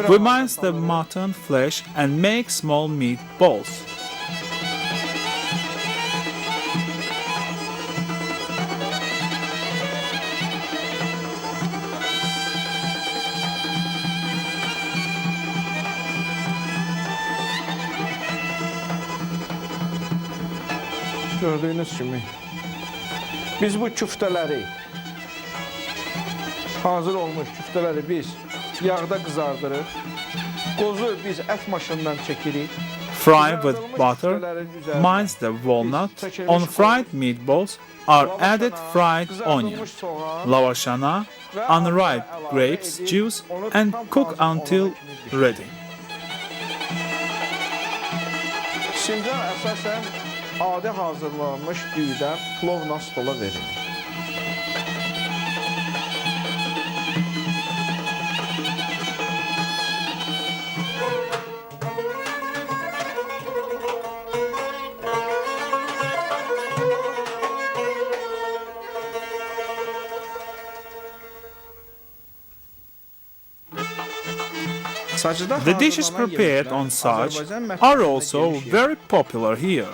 We mince the mutton flesh and make small meat balls. gördüyünüz kimi biz bu küftələri hazır olmuş küftələri biz yağda qızardırıq. Qozu biz ət maşından çəkirik. Fry with butter, mince the walnut. On fried meatballs are added fried onion, lavashana, unripe grapes juice, and cook until ready. Sincan əsasən adi hazırlanmış düydən plovla stola verilir. The dishes prepared on such are also very popular here.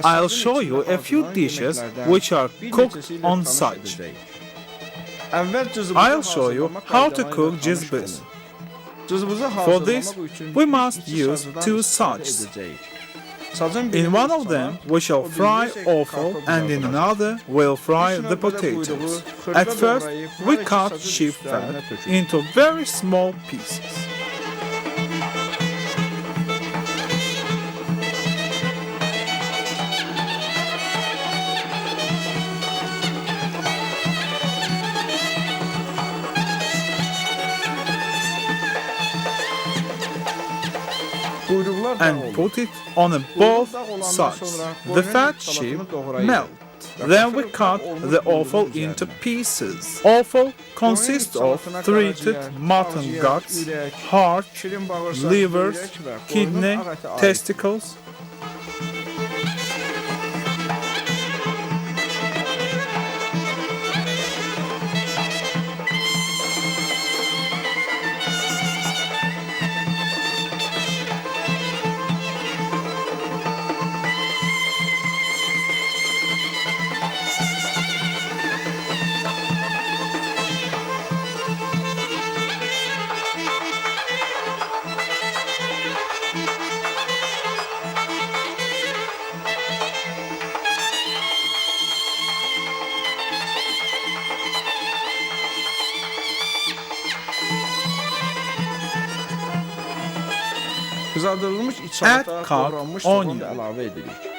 I'll show you a few dishes which are cooked on such. I'll show you how to cook cizbis. For this, we must use two suchs. In one of them, we shall fry offal, and in another, we'll fry the potatoes. At first, we cut sheep fat into very small pieces. And put it on a both sides. The fat sheep melt. Then we cut the offal into pieces. Offal consists of treated mutton guts, heart, livers, kidney, testicles. Qızardılmış iç salata, Add cut doğranmış soğan onion. da əlavə edirik.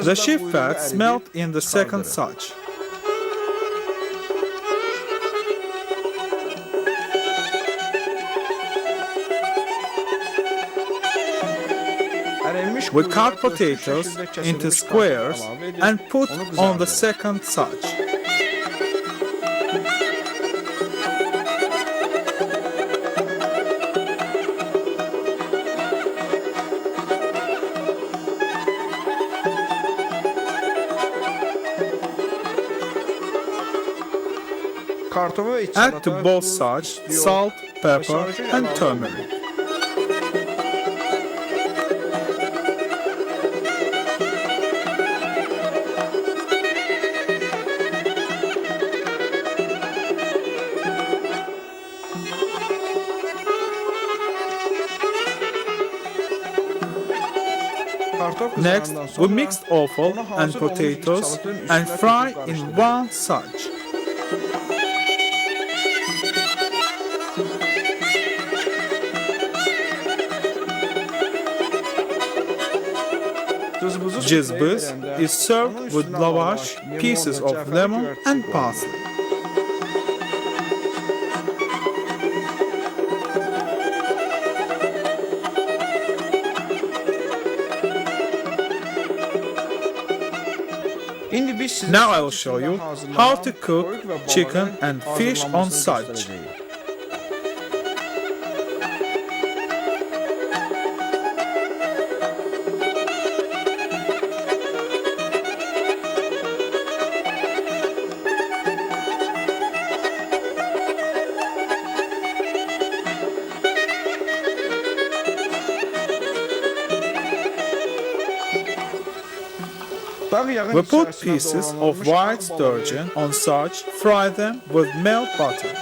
The sheep fat smelt in the second such. We cut potatoes into squares and put on the second such. Add to both such salt, pepper, and turmeric. Next, we mixed offal and potatoes and fry in one such. Cızbız is served with lavash, pieces of lemon and parsley. Now I will show you how to cook chicken and fish on such. We put pieces of white sturgeon on such, fry them with melt butter.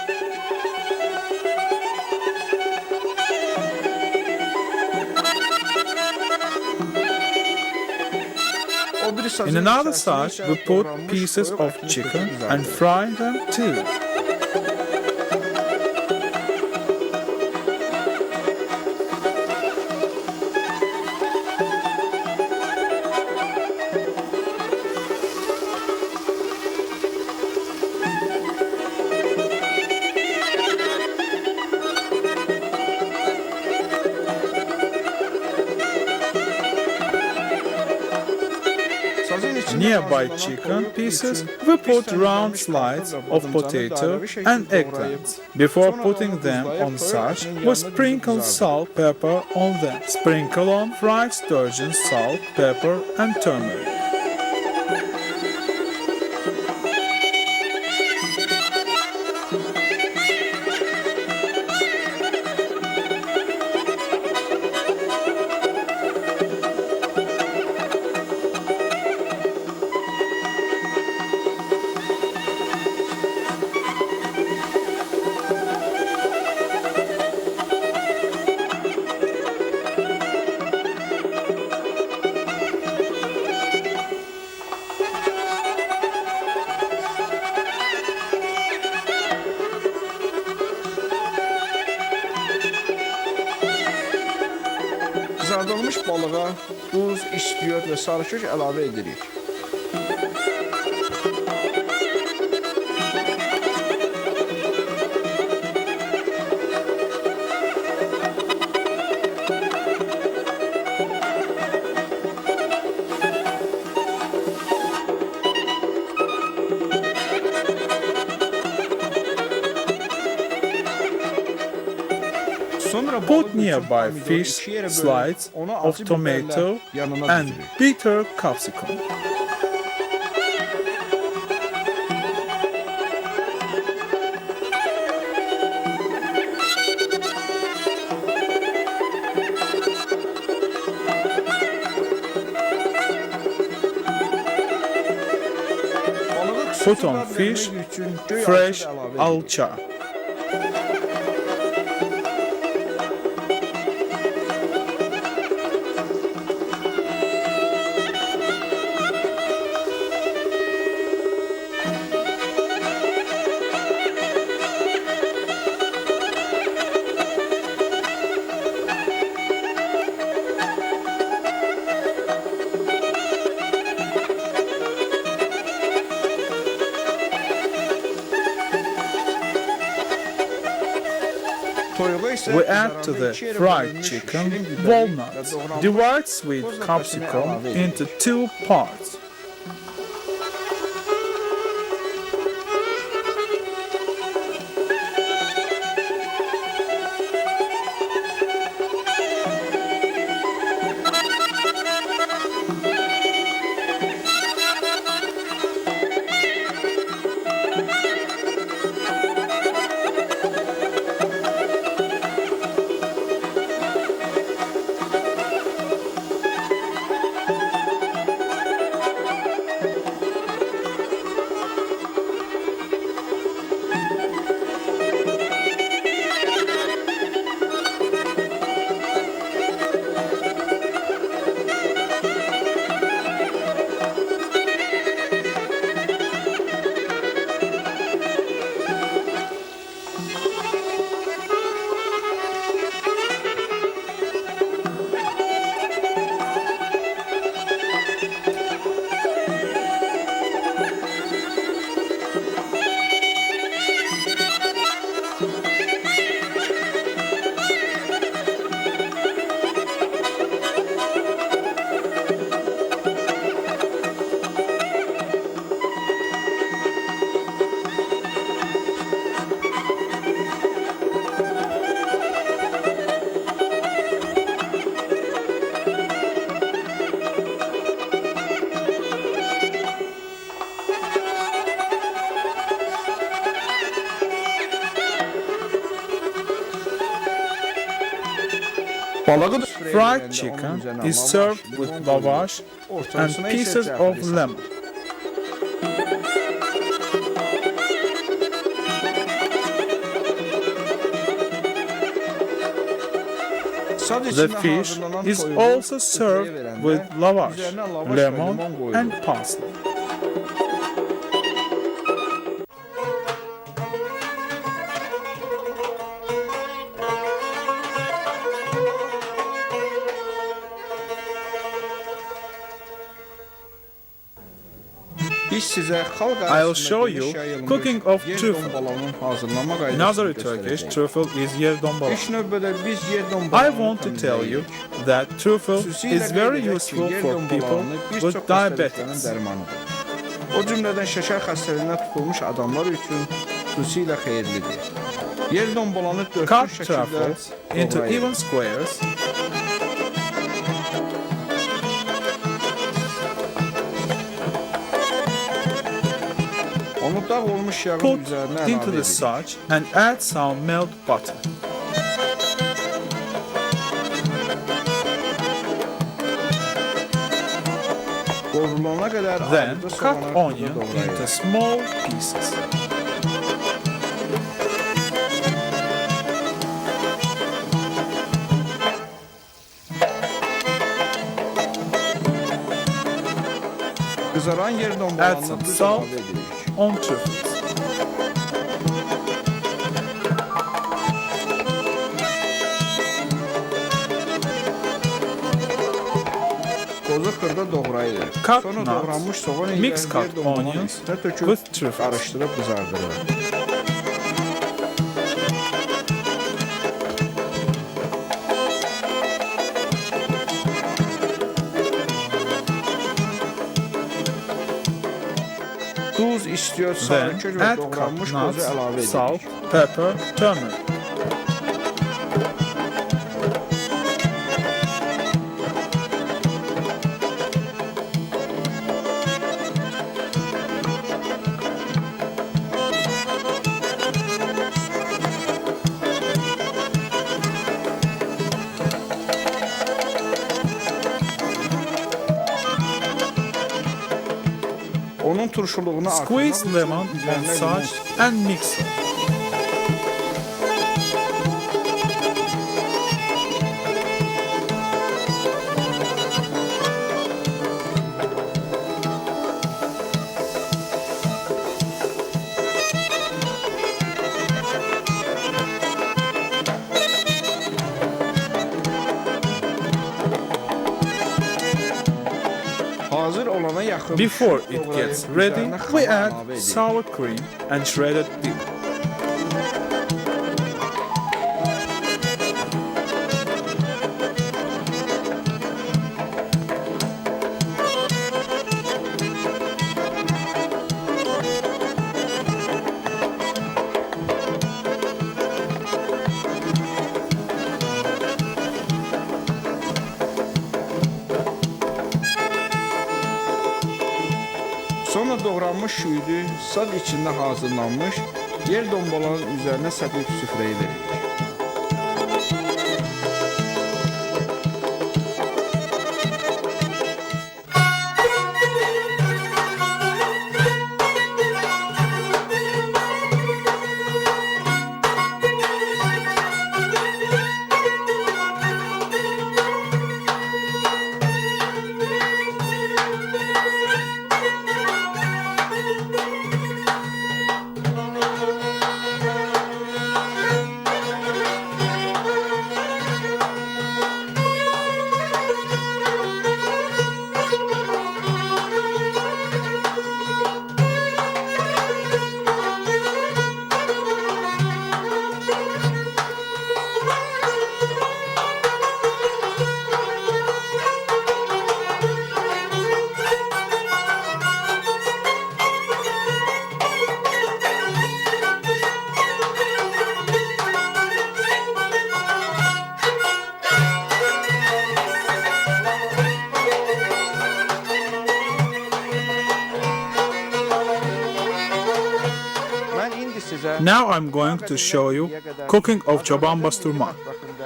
In another such, we put pieces of chicken and fry them too. Nearby chicken pieces, we put round slices of potato and eggplants. Before putting them on such, we sprinkle salt, pepper on them. Sprinkle on fried sturgeon, salt, pepper and turmeric. Qızardılmış balığa duz, istiot və sarıkök əlavə edirik. Put nearby fish slices of tomato and bitter capsicum. Put on fish fresh alça. Toyuğa isə We add to qızaranda the ikiyə fried bölünmüş chicken şirin biberi və walnuts. doğranmış Divide sweet toz capsicum ləpəsini əlavə edirik. into 2 parts. Balığı da Fried chicken is served with lavash and pieces of lemon. The fish is also served with lavash, lemon and parsley. I'll show you cooking of truffle. In other Turkish, truffle is yerdombala. I want to tell you that truffle is very useful for people with diabetes. O cümlədən şəkər xəstəliyinə tutulmuş adamlar üçün xüsusilə xeyirlidir. Yer dombalanı Cut dörtlük şəkildə truffles into doğrayın. even squares. Onu dağ olmuş yağın Put üzərinə into əlavə the edin. such and add some melt butter. Qovrulana qədər Then ayrıca cut soğanı onion doğrayın. into small pieces. Qızaran yer Add dombalanını some düz salt əlavə edirik. on truffles. Qozu xırda doğrayır. Cut Sonra nuts, doğranmış soğan ilə mix yer cut dombalanın onions üstünə töküb with truffles. qarışdırıb qızardırır. Duz, istiyor, sarı Then kök və add doğranmış cut qozu nuts, əlavə salt, edirik. pepper, turmeric. Onun turşuluğunu Squeeze artırmaq lemon üçün on üzərinə limon such and mix it. hazır olana yaxın Before pişib it doğrayıb gets ready, üzərinə we xamir add əlavə edirik. sour cream and shredded dill. Donmuş şüydü saz içində hazırlanmış, yer dombaların üzərinə səpib süfrə edilir. Now I'm going to show you cooking of çoban bastırma.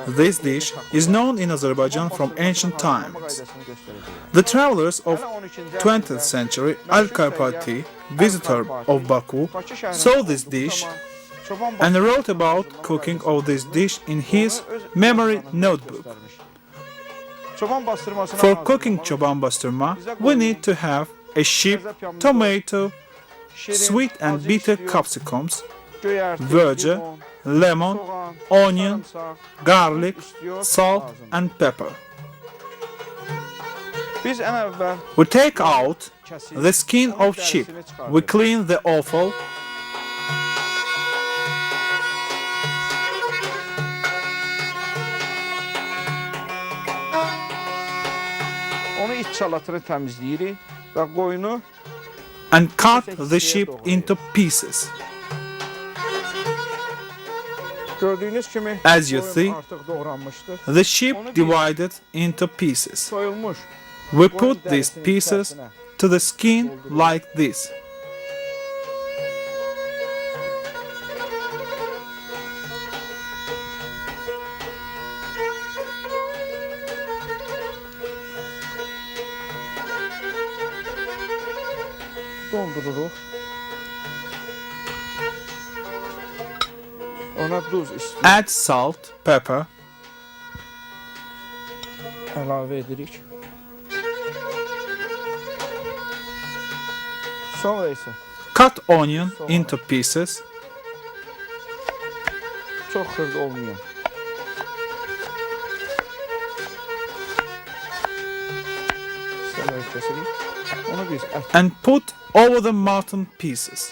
This dish is known in Azerbaijan from ancient times. The travelers of 20th century Al-Karpati, visitor of Baku, saw this dish and wrote about cooking of this dish in his memory notebook. For cooking çoban bastırma, we need to have a sheep, tomato, sweet and bitter capsicums, verge, lemon, onion, garlic, salt and pepper. We take out the skin of sheep. We clean the offal. Onu iç salatını təmizləyirik və qoyunu and cut the sheep into pieces. gördüyünüz kimi As you see, artıq doğranmışdır. the sheep divided into pieces. Soyulmuş. We put these pieces to the skin like this. Dondururuq. Ona duz istiyor. Add salt, pepper, Əlavə edirik. Sonra isə cut onion into pieces, çox xırda olmayan sələri kəsirik. Onu biz ət and put over the mutton pieces.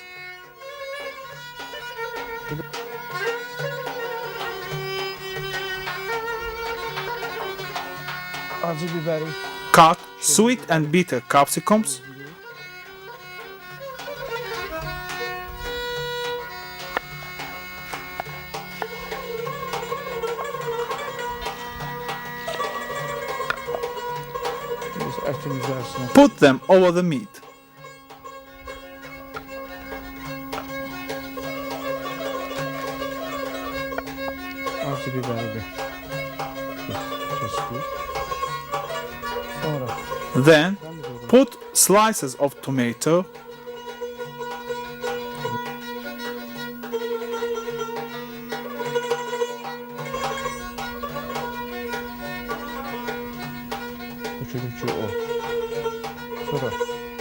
acı biberi Cut sweet and bitter capsicums, biz ətin üzərisinə put them over the meat. acı biberi de kəsirik. Sonra Then put slices of tomato, tökürük ki o. Sonra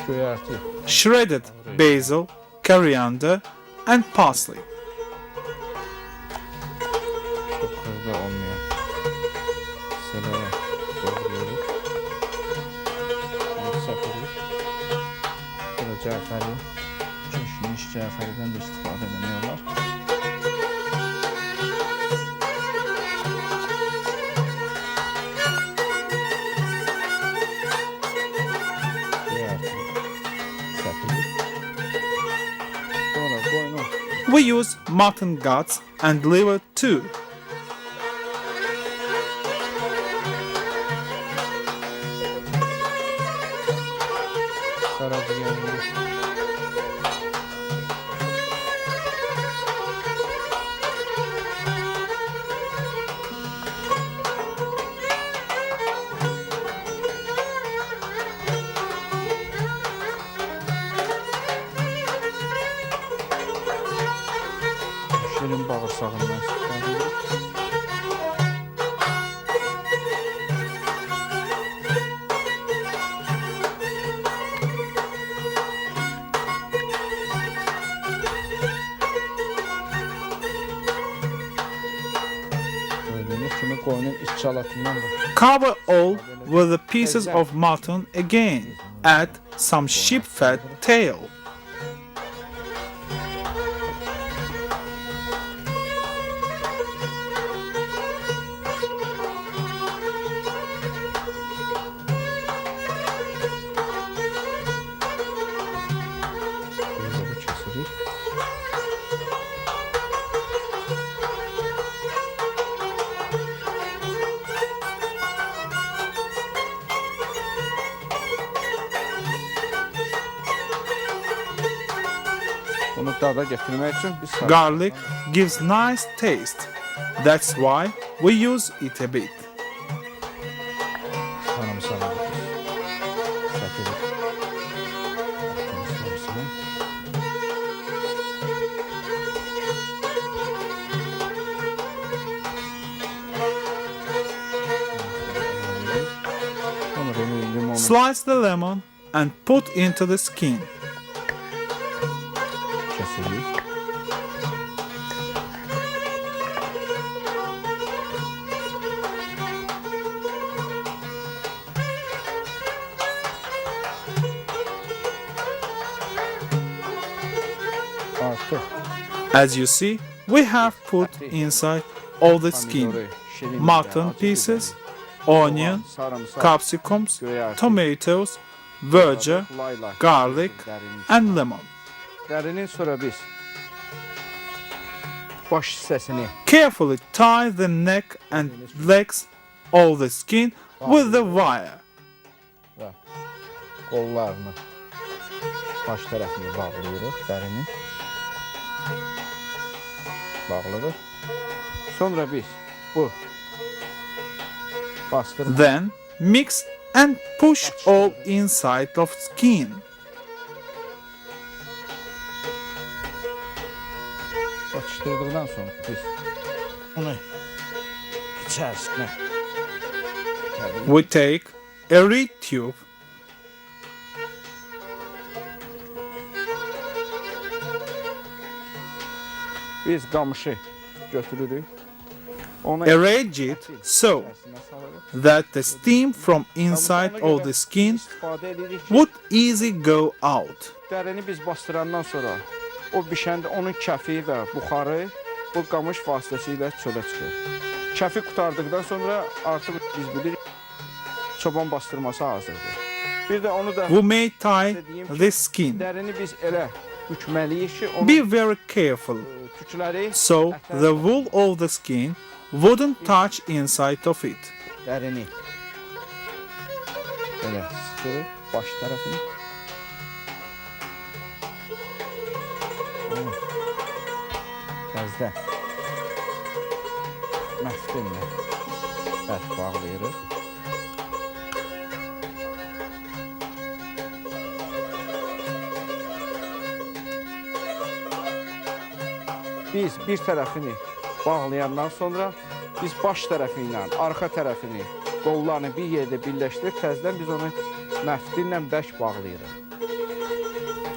göyərti. shredded basil, coriander and parsley. Çox xırda olmayan sələyə doğrayırıq. Bunu səpirik. Sonra cəfəri. Keşmiş cəfəridən də istifadə etmək olar. Göyərti. Səpirik. Sonra qoyunu We use mutton guts and liver too. qaracıyarını şirin bağırsağından istifadə edirik. Gördüğünüz kimi qoyunun iç çalatındandır. Cover all with the pieces of mutton again. Add some sheep fat tail. Burada da kesirik. Bunu dada getirmək üçün biz Garlic gives nice taste. That's why we use it a bit. sarımsağı səkirik. Sonra limonu Slice the lemon and put into the skin. kəsirik. Artıq As you see, we have put inside all the skin, mutton pieces, onion, sarımsaq, capsicums, tomatoes, verger, garlic, and lemon. Dərinin sonra biz baş hissəsini Carefully tie the neck and legs of the skin with the wire. və qollarını baş tərəfini bağlayırıq, dərinin bağladıq. Sonra biz bu bastırma Then mix and push all inside of skin. açışdırdıqdan sonra biz onu içərisinə We take a reed tube, biz qamışı götürürük. Onu arrange it so içərisinə salırıq. that the steam from inside of the skin istifadə edirik ki, would easy go out. dərini biz bastırandan sonra o bişəndə onun kəfi və buxarı bu qamış vasitəsilə çölə çıxır. Kəfi qurtardıqdan sonra artıq biz bilirik çoban bastırması hazırdır. Bir də onu da We may tie the skin. dərini biz elə bükməliyik ki, onun Be very careful tükləri so the wool of the skin wouldn't touch inside of it. dərini belə sıxırıq baş tərəfini. Təzdə məftinlə bərk bağlayırıq. Biz bir tərəfini bağlayandan sonra biz baş tərəfi ilə arxa tərəfini, qollarını bir yerdə birləşdirib təzədən biz onu məftinlə bərk bağlayırıq.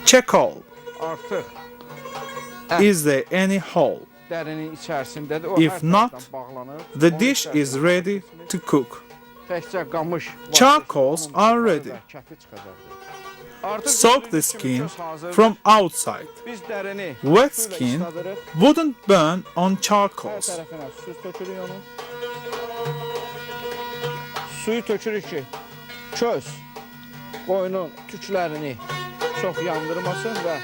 Check all. Artıq Is there any hole? dərinin içərisindədir. O If hər not, tərəfdən bağlanır. The Onun dish is içərisində ready to cook. təkcə qamış Charcoals are ready. Kəfi çıxacaqdır. Artıq Soak the gördüyünüz kimi skin köz hazırdır. from outside. Biz dərini Wet suyla skin isladırıq. wouldn't burn on Hər charcoals. tərəfinə su tökürük onu. Suyu tökürük ki, köz qoyunun tüklərini çox yandırmasın və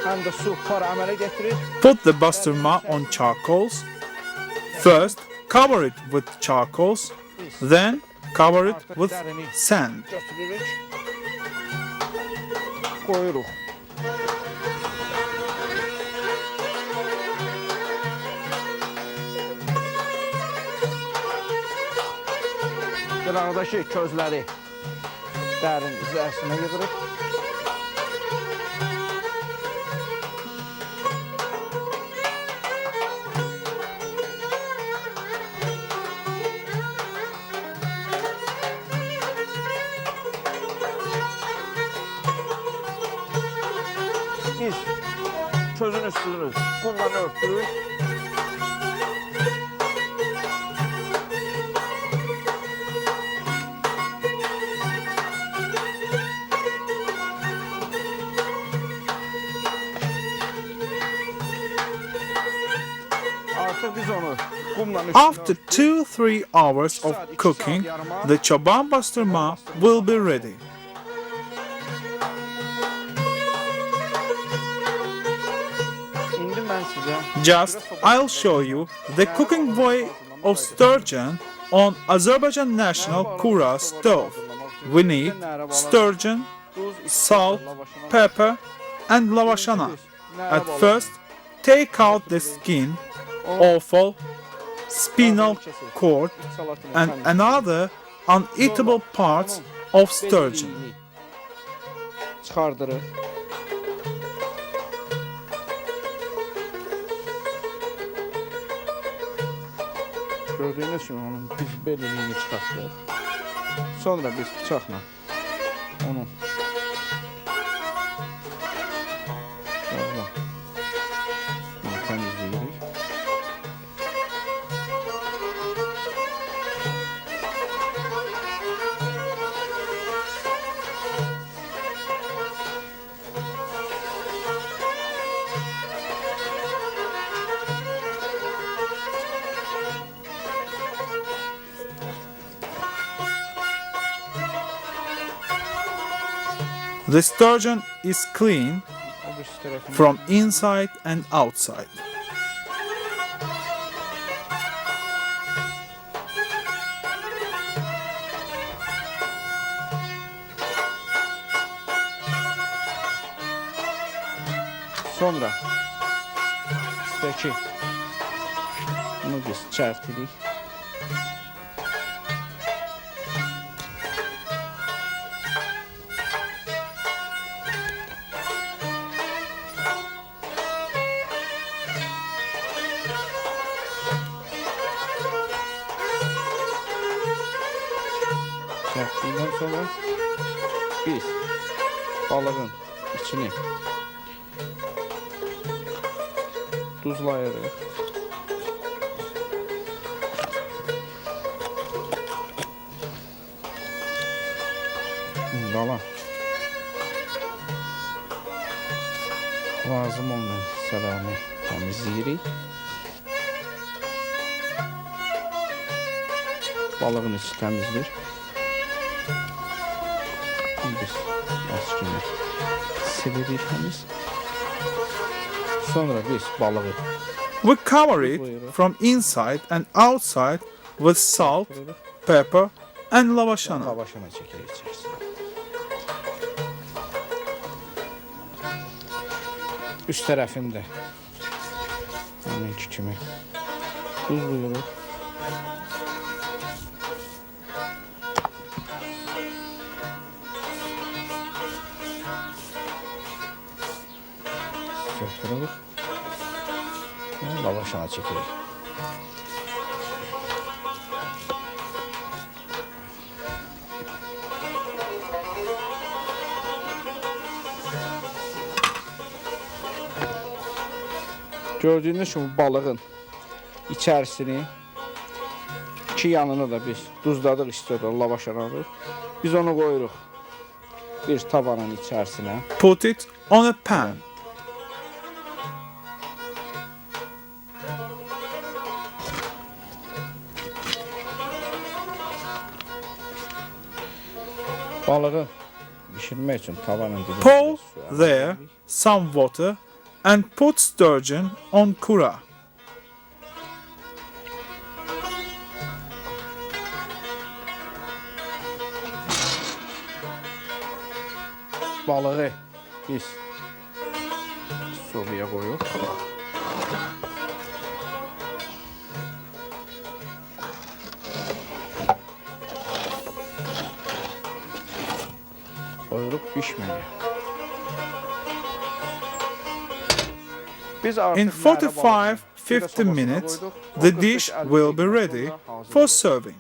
həm də su par əmələ gətirir. Put the bastırma on charcoals. First, cover it with charcoals, then cover it with sand. Götürürük. Qoyuruq. Qırağdakı közləri dərin üzərisinə yığırıq. közün üstünü qumla örtdük. Artıq biz onu qumla üstünü After 2-3 hours of cooking, the çoban bastırma will be ready. İndi mən sizə Just I'll show you the cooking way of sturgeon on Azerbaijan national kura stove. We need sturgeon, salt, pepper, and lavashana. At first, take out the skin, offal, spinal cord, and another uneatable parts of sturgeon. Çıxardırıq. Gördüğünüz kimi onun biz belirliyini çıxartdıq. Sonra biz bıçaqla onu təmizləyirik. The sturgeon is clean O birisi tərəfindən from inside and outside. sonra üsttəki bunu biz çərtirik. Çəkdikdən sonra biz balığın içini tuzlayırıq. Qalan lazım olmayan hissələrini təmizləyirik. Balığın içi təmizdir. Biz əskini silirik həmiz. Sonra biz balığı We cover it from inside and outside with salt, pepper, and lavashana. lavaşına çəkirik içərisinə. Üst tərəfində həminki kimi tuzluyuruq. Söktürürük. Lavaşına çəkirik. Gördüğünüz kimi balığın içərisini iki yanını da biz duzladıq istiyorlar lavaşanalıq. Biz onu koyuruq bir tavanın içərisinə. Put it on a pan. Balığı pişirmək üçün tavanın dibində Pour su there əlavə edirik. some water and put sturgeon on kura. Balığı biz sobaya koyuyoruz. Koyuruq pişməyə. Biz artıq In 45-50 minutes, the dish will be ready for serving.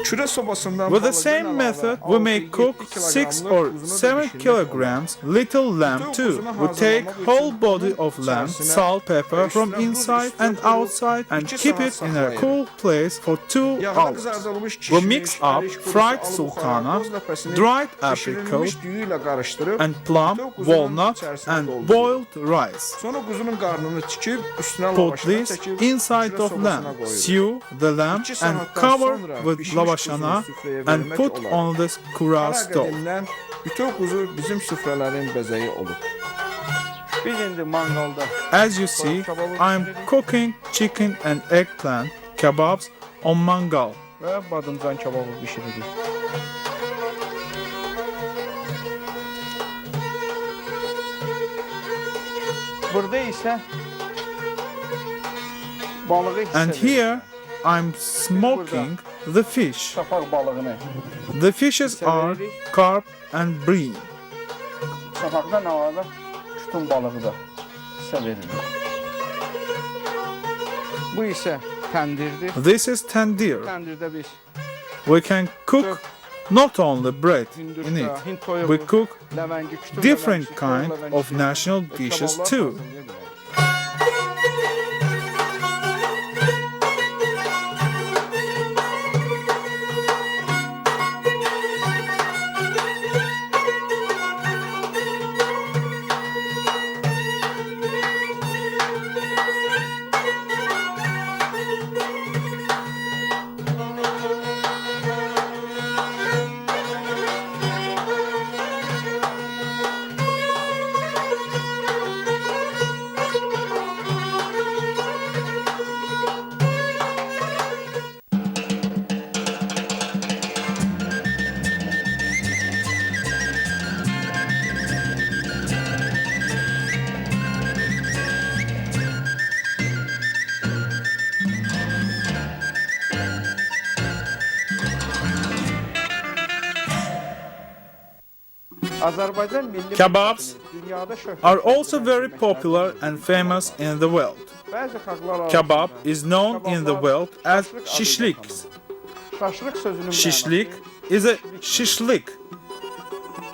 Kürə sobasından With the balaca same əlavə method, we 6-7 may cook 6 kiloqramlıq or quzunu da 7 bişirmək kilograms little lamb Bütün too. quzunu We take hazırlamaq whole üçün body onun of lamb, içərisinə salt, pepper və from üstünə duz inside üstünə and qoyub outside and 2 keep saat it in a saxlayırıq. cool place for 2 Yağda hours. qızardılmış We kişmiş, mix up əriş qurusu, fried alı sultana, buxara, qoz ləpəsini dried bişirilmiş apricot, düyü ilə qarışdırıb and plum, bütün quzunun walnut içərisinə and doldururuq. boiled rice. Sonra quzunun qarnını tikib üstünə Put lavaşını this çəkib inside kürə of sobasına lamb, qoyuruq. sew the lamb 2 and saatdan cover sonra with bişmiş lavashana quzunu süfrəyə and vermək put olar. on the kura Hala stove. qədimdən bütün quzu bizim süfrələrin bəzəyi olub. Biz indi mangalda As you see, I'm cooking chicken and eggplant kebabs on mangal. və badımcan kebabı bişiririk. Burada isə balığı And hiss edirik. here I'm smoking the fish. Çapaq balığını. The fishes are carp and bream. Çapaqdan əlavə kütün balığı da hissə verilir. Bu isə təndirdir. This is tandoor. Təndirdə biz We can cook not only bread in hündürkə, it, Hind toyuğu, we cook ləvəngi, kütün different ləvəngisi, toyuq kind ləvəngisi of national və dishes kebablar too. hazırlaya bilərik. Azərbaycan milli Kebabs dünyada şöhrət are also very popular and famous in the world. Bəzi xalqlar Kebab arasında is known in the world as shishliks. şaşlıq sözünün Shishlik is a shishlik,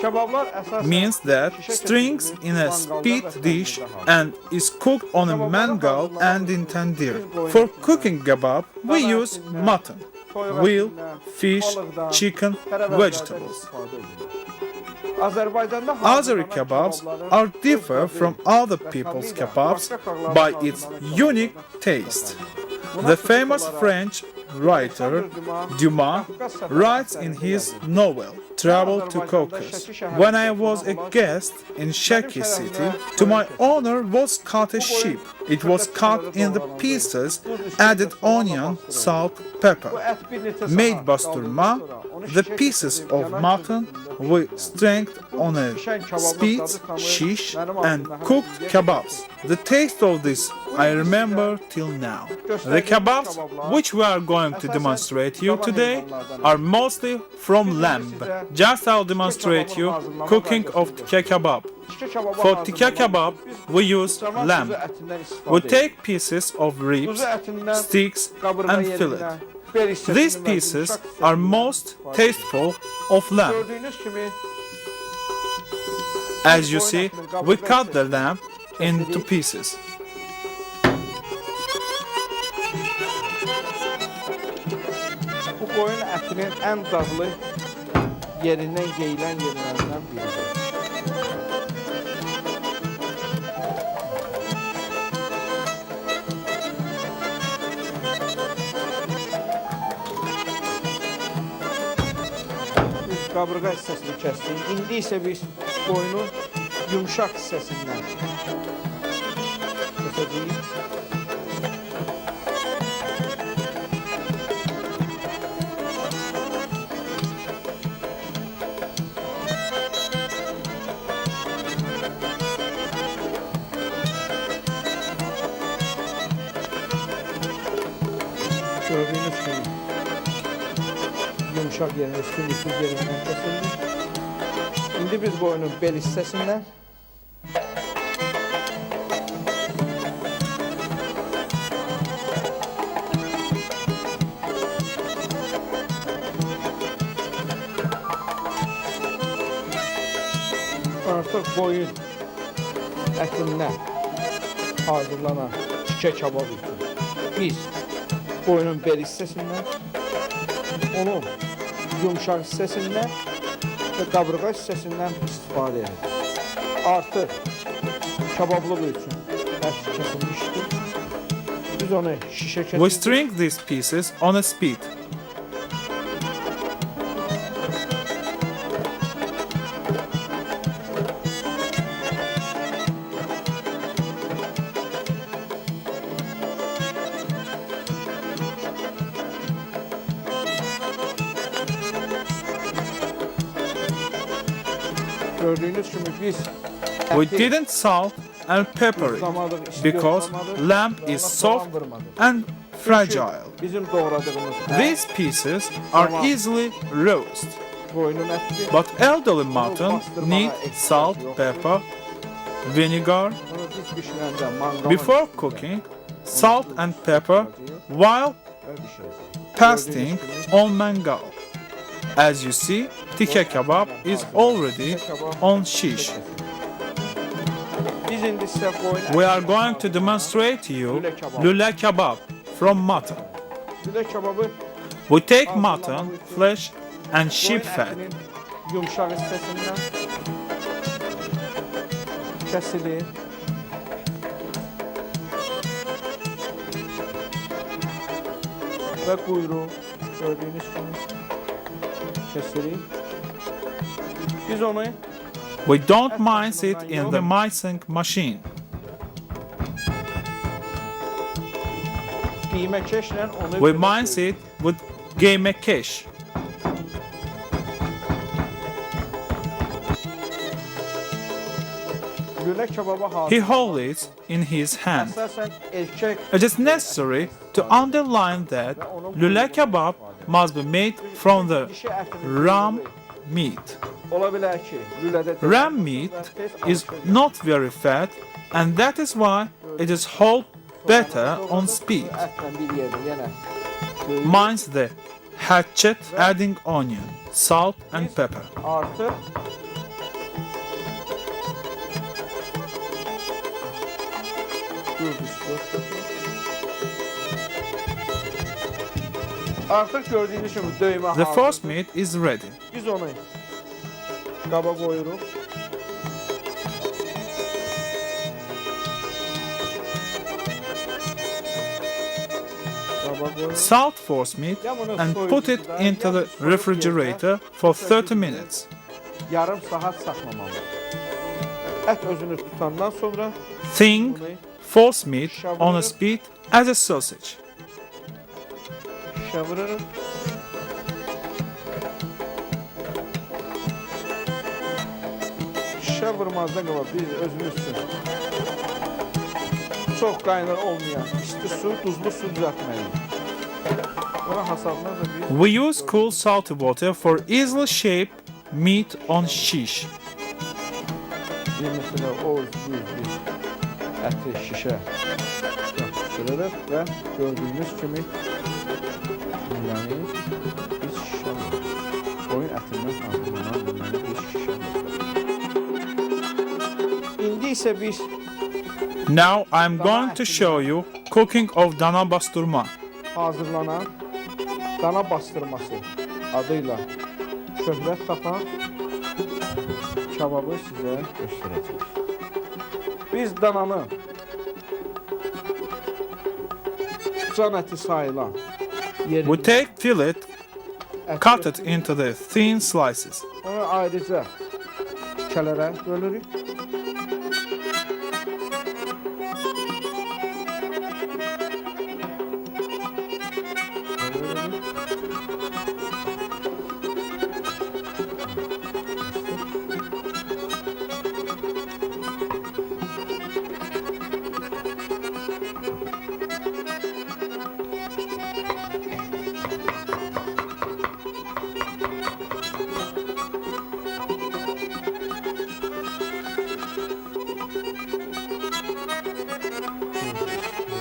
Kebablar əsasən means that şişə strings kökündə, in a mangalda spit və dish təndirdə and is cooked on a mangal and in tandoor. For cooking kebab, we use mutton, toyuq veal, ətindən, fish, balıqdan, chicken, tərəvəzlərdən vegetables. istifadə edilir. Azərbaycanda Azeri hazırlanan kebabs kebabların are öz differ dadı from və other tadı people's ilə kebabs başqa xalqların by its hazırlanan unique kebablardan taste. Buna The xüsusi famous olaraq French writer Dumas writes in his novel Travel to Caucasus. When I was a guest in Shaki city, to my honor was cut a sheep. It was cut in the pieces, added onion, salt, Bu pepper. ət bir neçə Made saat basturma, qaldıqdan sonra onu the şişə pieces kökündə of yanan mutton kökündə we strength on a pişən kebabın spit, dadı tamı shish, mənim and ağzımda cooked hələ kebabs. The taste of this I remember till now. The kebabs which we are going to demonstrate you today are mostly from lamb. Just I'll demonstrate you cooking of tikka kebab. Tikə kebabı For hazırlamaq tikka kebab, we use zaman lamb. quzu ətindən istifadə We edilir. take pieces of Quzu ribs, ətindən sticks, qabırğa and yerindən, fillet. bel hissəsindən These və pieces yumşaq hissəsindən are most istifadə edilir. tasteful of lamb. Gördüyünüz kimi As you see, we cut the lamb into pieces. bu qoyun ətinin ən dadlı yerindən yeyilən yerlərindən biridir. Biz qabırğa hissəsini kəsdik. İndi isə biz qoyunun yumşaq hissəsindən kəsəcəyik. Gördüğünüz gibi yumuşak yerine üstün yerinden kesildi. Şimdi biz bu oyunun bel hissesinden qoyun ətindən hazırlanan tikə kabab üçün biz qoyunun bel hissəsindən, onun yumşaq hissəsindən və qaburğa hissəsindən istifadə edirik. Artıq kabablıq üçün tərsi kəsilmişdir. Biz onu şişə We kəsirik. string these pieces on a spit. Gördüyünüz kimi biz We əti didn't salt and pepper it duzlamadıq, isti because yoxlamadık, lamb is soft yağlandırmadıq. and fragile. Bizim doğradığımız These pieces are easily roast, qoyunun ətidir. but elderly mutton need salt, pepper, vinegar Bunu biz bişirəndə manqala before cooking, salt and pepper while bişirəcəyik. pasting on mangal. As you see, tikka kebab is already on shish. Biz indi sizə qoyun We are going to demonstrate to you lule kebab from mutton. Lülə kebabı We take mutton, flesh and sheep qoyun fat. ətinin yumşaq hissəsindən kəsilir. Və quyruq gördüyünüz kimi kəsirik. Biz onu We don't mince it in the micing machine. qiyməkeşlə onu We mince it with gaymekesh. lülə kebaba He hazır. holds it in his hand. Əsasən erkək It is necessary to underline that lule kebab must be made from the dişi ətinin ram meat. ola bilər ki, lülədə Ram meat is not very fat, and that is why it is whole better on speed. Ətlə bir yerdə yenə Mince the hatchet, adding onion, salt and pepper. artıq Artıq gördüyünüz kimi döymə The hazırdır. first meat is ready. Biz onu qaba qoyuruq. Qaba qoyuruq. Salt force meat and put it into the refrigerator for 30 minutes. Yarım saat saxlamalı. Ət özünü tutandan sonra Thin force meat on a spit as a sausage. şişə vururuz. Şişə vurmazdan qabaq biz özümüz üçün çox qaynar olmayan isti su, duzlu su düzəltməliyik. Buna hasabına da biz We use cool salty water for easily shape meat on shish. Yemisine o biz əti şişə yapışdırırıq və gördüyünüz kimi yani biz şişə qoyun ətindən hazırlanan deməli biz şişə İndi isə biz Now I'm going to show you cooking of dana basturma. hazırlanan dana bastırması adıyla şöhrət tapan kebabı sizə göstərəcəyik. Biz dananı can əti sayılan We take fillet, cut it into the thin slices. Onu ayrıca tikələrə bölürük.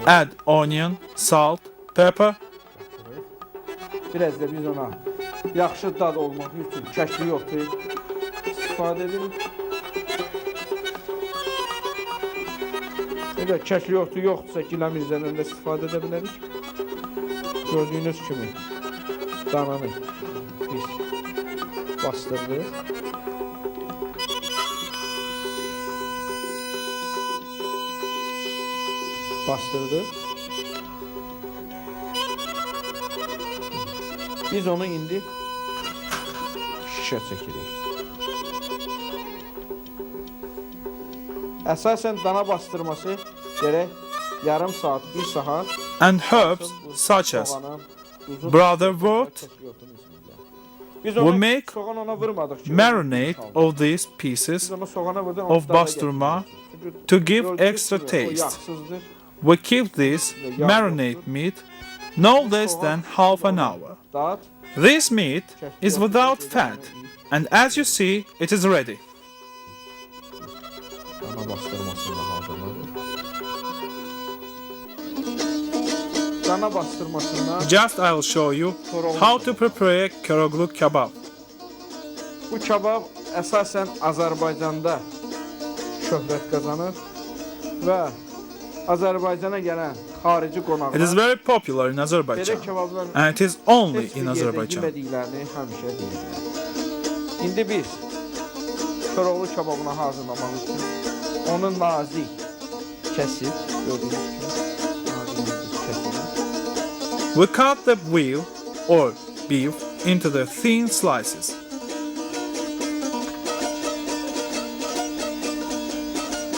Add onion, salt, pepper, Biraz da biz ona yaxşı dad olmaq üçün kəkli yoxdur istifadə edirik. Eğer kəkli otu yoxdursa giləmirzədən də istifadə edə bilərik. Gördüyünüz kimi dananı biz bastırdıq. Bastırdıq. Biz onu indi şişə çəkirik. Əsasən dana bastırması gərək yarım saat, 1 saat and herbs such as brotherwort. Biz We onu make soğan ona vurmadıq ki, marinade of these pieces biz onu soğana vurduk, of basturma to give extra O taste. yağsızdır. We keep this marinade meat no less than half an hour. Dağıt. This meat is without fat, and as you see, it is ready. Dana bastırmasını hazırladık. Dana bastırmasından Just I'll show you how to prepare köroglu kebab. bu kebab əsasən Azərbaycanda şöhrət qazanır və Azərbaycana gələn xarici It is qonaqlar very popular in belə Azerbaijan, kebablar and it is only heç bir in yerdə Azerbaijan. yemədiklərini həmişə deyirlər. İndi biz Köroğlu kebabını hazırlamaq üçün onu nazik kəsib, gördüyünüz kimi nazik kəsib. We cut the veal or beef into the thin slices.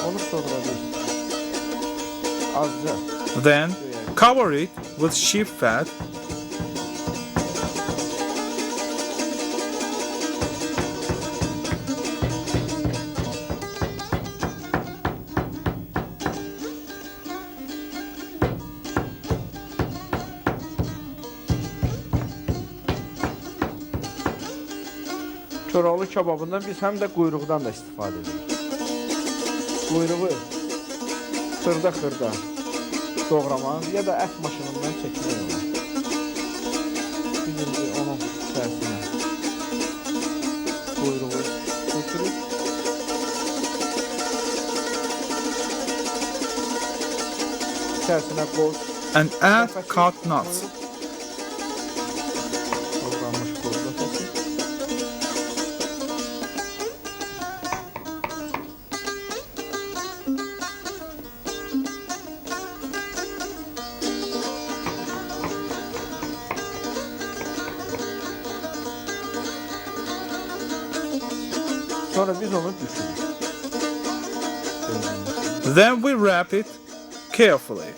Onu sonra biz azca Then cover it with sheep fat. Köroğlu kebabından biz həm də quyruqdan da istifadə edirik. Quyruğu xırda doğramaq ya da ət maşınından çəkmək olar. Biz indi onun içərisinə quyruğu götürüb içərisinə qoz, And add cut nuts. doğranmış qoz ləkəsi. Sonra biz onu düşürürük. Then we wrap it carefully.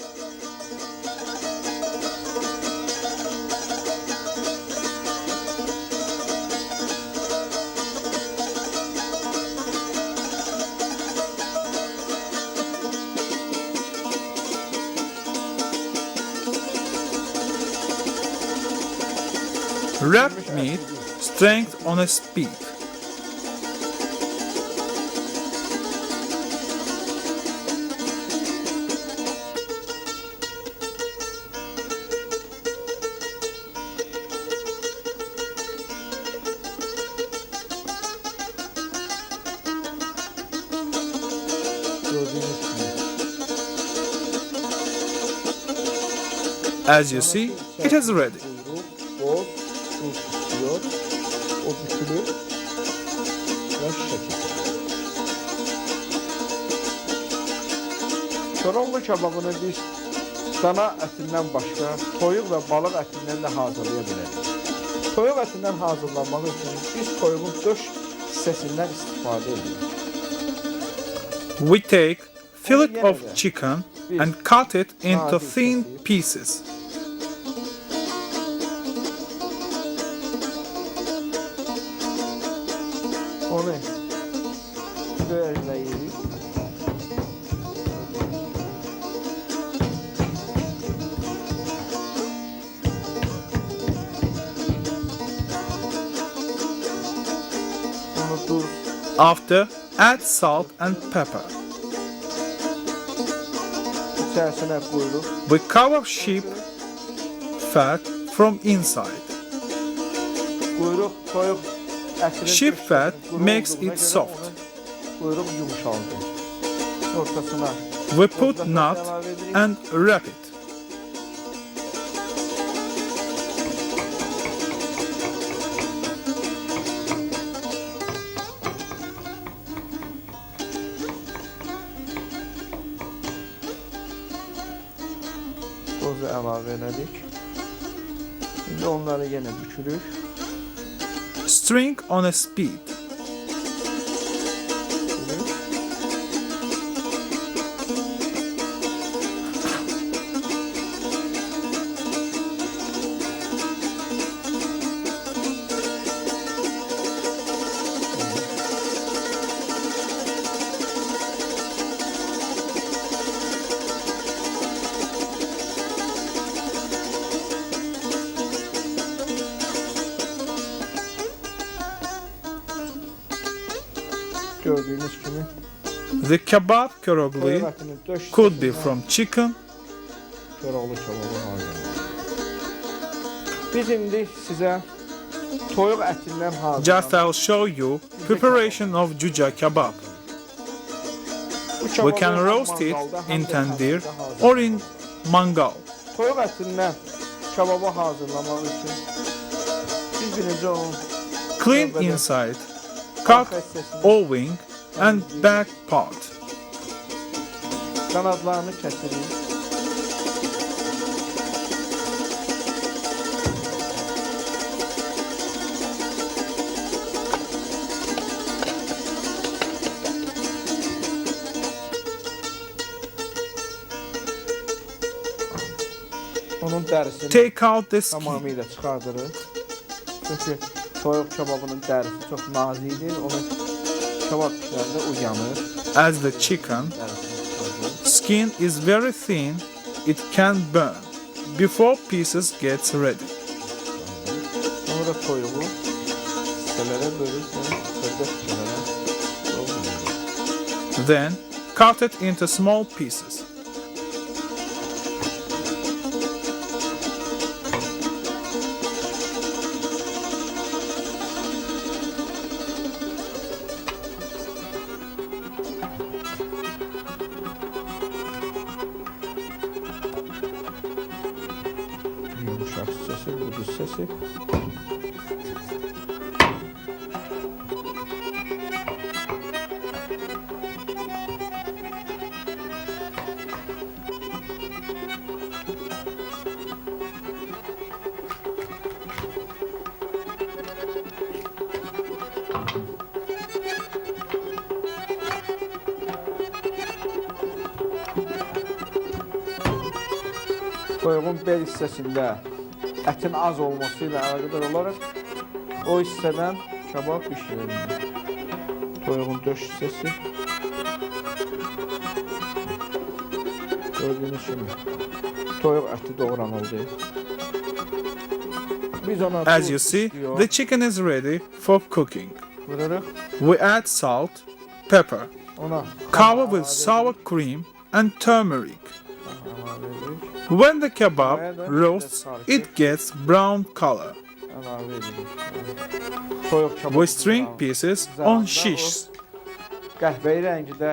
Wrapped meat strength on a spit. Gördüğünüz gibi. As you see, it is ready. Kuyruğu, bol, tuz istiyor. O bükülür ve şekil. Köroğlu kebabını biz dana ətindən başqa toyuq və balıq ətindən də hazırlaya bilərik. Toyuq ətindən hazırlanmaq üçün biz toyuğun döş hissəsindən istifadə edirik. We take fillet of chicken and cut it into thin pieces. Onu böyləyirik. Onu dur. After, add salt and pepper. İçərisinə qoyuruq. We cover sheep fat from inside. Quyruq, toyuq ətinin Sheep döş fat quru makes olduğuna it görə soft. onun Quyruq yumuşaldı. Ortasına We put nut and wrap it. Tozu əlavə elədik. Şimdi onları yenə bükürük. String on a speed. Gördüğünüz kimi The kebab körogli toyuq ətinin döş could be from chicken, Köroğlu kebabı hazırlayırıq. Biz indi sizə toyuq ətindən just hazırlayırıq. I'll show you preparation of juja kebab. We can roast it in tandoor or in mangal. Toyuq ətindən kebabı hazırlamaq üçün biz birinci onun Clean inside, cut all wing and back part. qanadlarını kəsirik. Onun dərisini Take out the skin. tamamilə çıxardırıq. Çünki toyuq kebabının dərisi çox nazikdir. Onu kebab pişirəndə o yanır. As the chicken skin is very thin, it can burn before pieces gets ready. Sonra toyuğu hissələrə bölürsən, xırda hissələrə doğrayırıq. Then cut it into small pieces. Yumuşaq hissəsi, budu hissəsi. Toyuğun bel hissəsində ətin az olması ilə əlaqədar olaraq o hissədən kebab bişirilir. Toyuğun döş hissəsi. Gördüyünüz kimi toyuq əti doğranıldı. Biz ona As you see, the chicken is ready for cooking. vururuq. We add salt, pepper, Ona cover with sour cream and turmeric. When the kebab roasts, it gets brown color. əlavə edirik. Toyuq kebabı We string pieces on shish. qəhvəyi rəngidə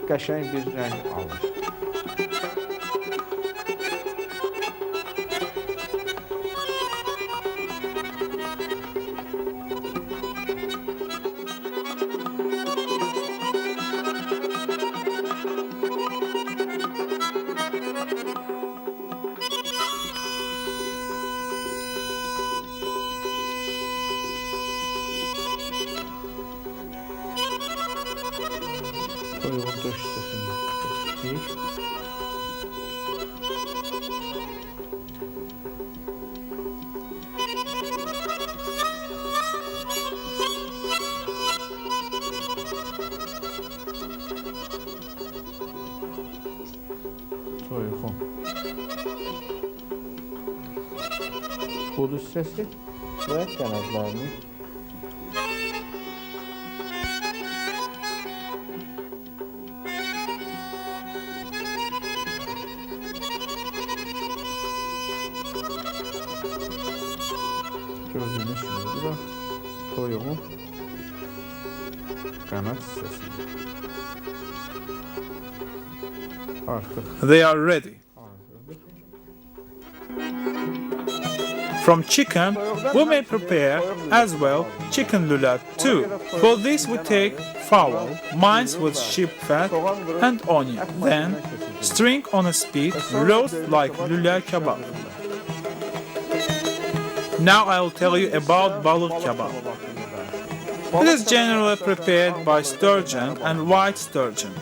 qəşəng bir rəng alır. Toyuğun döş hissəsini kəsirik. Toyuğun budu hissəsi və qanadlarını gördüğünüz gibi bu da toyuğun kanat hissesi. Artıq. They are ready. From chicken, we may prepare as well chicken lula too. For this we take fowl, minced with sheep fat and onion. Then string on a spit, roast like lula kebab. Now I will tell you about balık kebab. It is generally prepared by sturgeon and white sturgeon.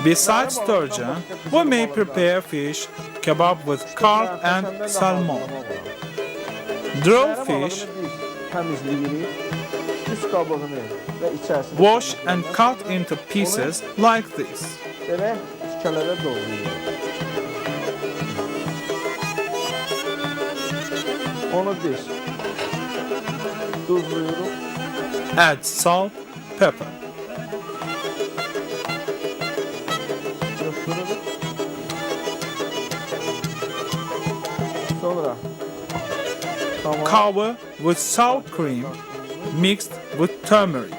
Besides sturgeon, we may prepare fish kebab with carp and salmon. Draw fish, wash and cut into pieces like this. Onu diş. Tuzluyorum. Add salt, pepper. Sonra Cover with sour cream mixed with turmeric.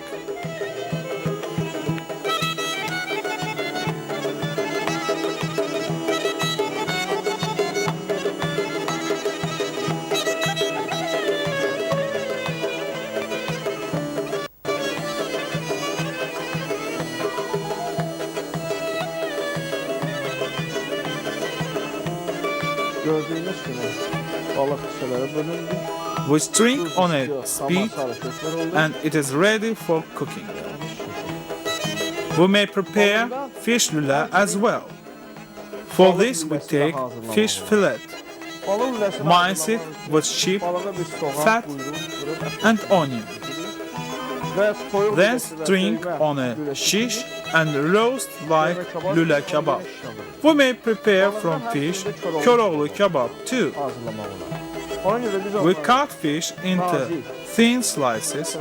gördüğünüz gibi balık kısırları bölündü. We string on a spit and it is ready for cooking. We may prepare fish lula as well. For this we take fish fillet, mince it with sheep fat and onion. Then string on a shish and roast like lula kebab. We may prepare from fish Köroğlu kebab too. We cut fish into thin slices.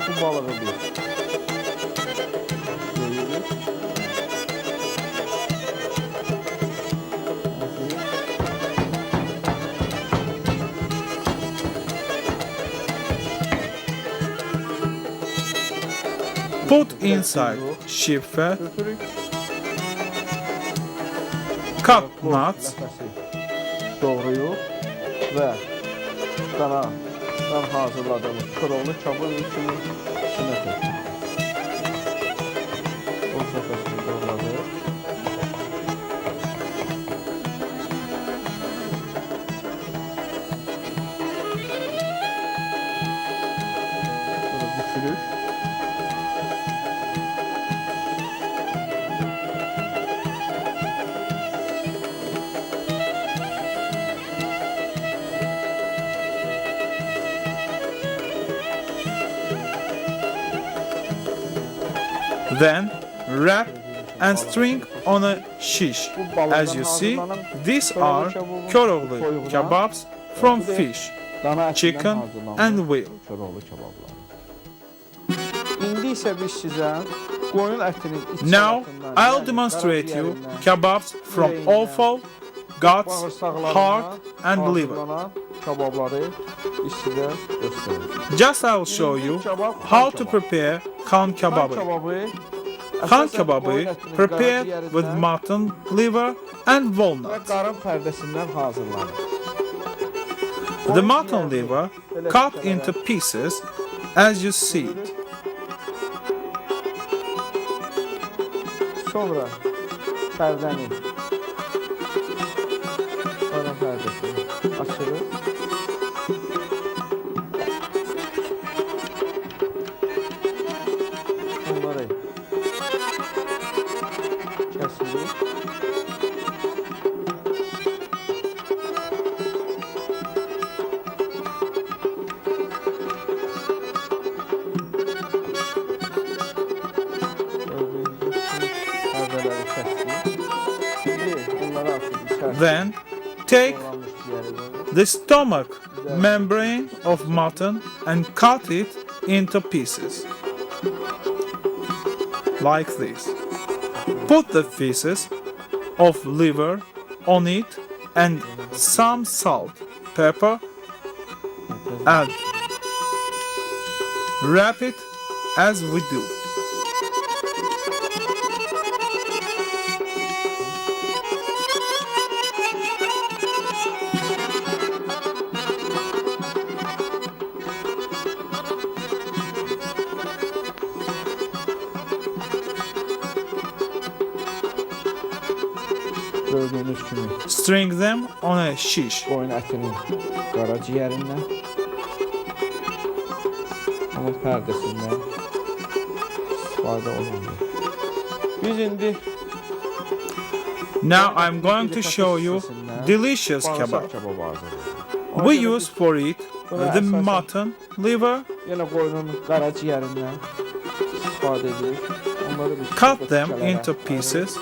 Bu balığı bir. Put inside sheep fat, cut nuts, Doğrayıb və danadan hazırladığımız kırıqlı kabın içine tökdük. O səfəsini doğradıq. Sonra bükülür. then wrap and string on a shish. As you see, these are Köroğlu kebabs from fish, chicken and whale. İndi isə biz sizə qoyun ətinin iç Now I'll demonstrate you kebabs from offal, guts, heart and liver. Kebabları biz sizə göstərəcəyik. Just I'll show you how to prepare kan kebabı. Kan kebabı prepared with mutton, liver and və walnuts. qarın pərdəsindən hazırlanır. The mutton liver cut into pieces as you see it. Sonra pərdəni, qarın pərdəsini açırıq. Bunları kəsirik. Then take the stomach membrane of mutton and cut it into pieces. like this. Put the pieces of liver on it and some salt, pepper, add. Wrap it as we do. Gördüğünüz kimi String them on a shish. qoyun ətinin qaraciyərindən, onun pərdəsindən istifadə olunur. Biz indi Now I'm going to show you delicious kebab. kebabı hazırlayırıq. We use for it the mutton liver. Yenə qoyunun qaraciyərindən istifadə edirik. Onları biz Cut them into pieces.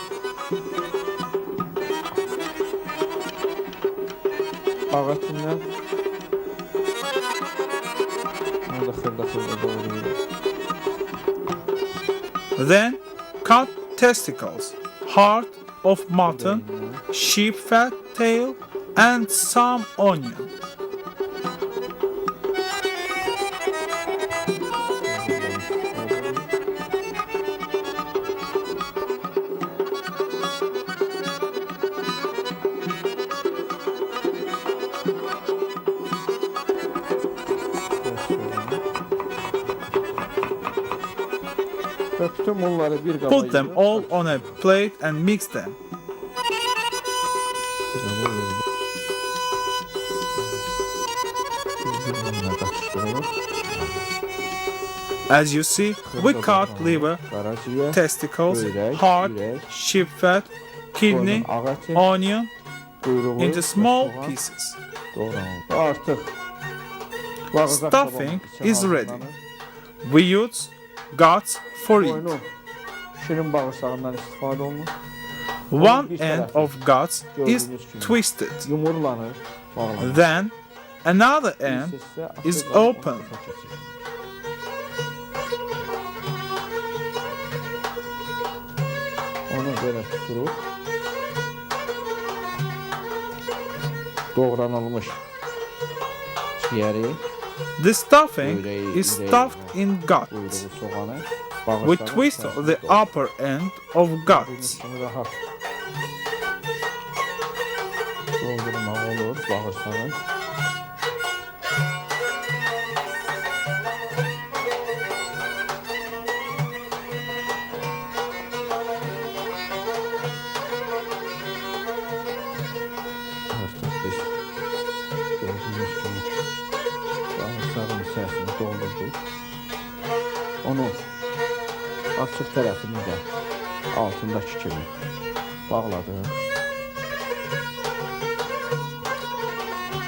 Ağ ətindən onu da xırda doğrayırıq. Then cut testicles, heart of mutton, sheep fat tail, and some onion. Və bütün bunları bir qaba Put them yığıb, all on a plate and mix them. As you see, we cut liver, qaraciyər, testicles, Börek, heart, ürək, sheep fat, kidney, qoyunun ağ əti, onion quyruğu, into small soğan pieces. doğranılır. Artıq bağırsaq Stuffing kebabı is üçün ready. hazırlanır. We use guts for it. Qoyunun şirin bağırsağından istifadə olunur. One bir end tarafı of guts is gördüğünüz kimi twisted. yumurlanır, bağlanır. Then another end Bir isə is atırlar, open. onu keçir. Onu belə tuturuq. Doğranılmış ciyəri, The stuffing Böreği, is üreği, stuffed in guts. quyruğu, soğanı, We bağırsağı twist içərisində the doğranır. upper end of guts. Bunu rahat doldurmaq olur bağırsağı. Artıq biz gördüyünüz kimi bağırsağın içərisini doldurduq. Onu açıq tərəfini də altındakı kimi bağladıq.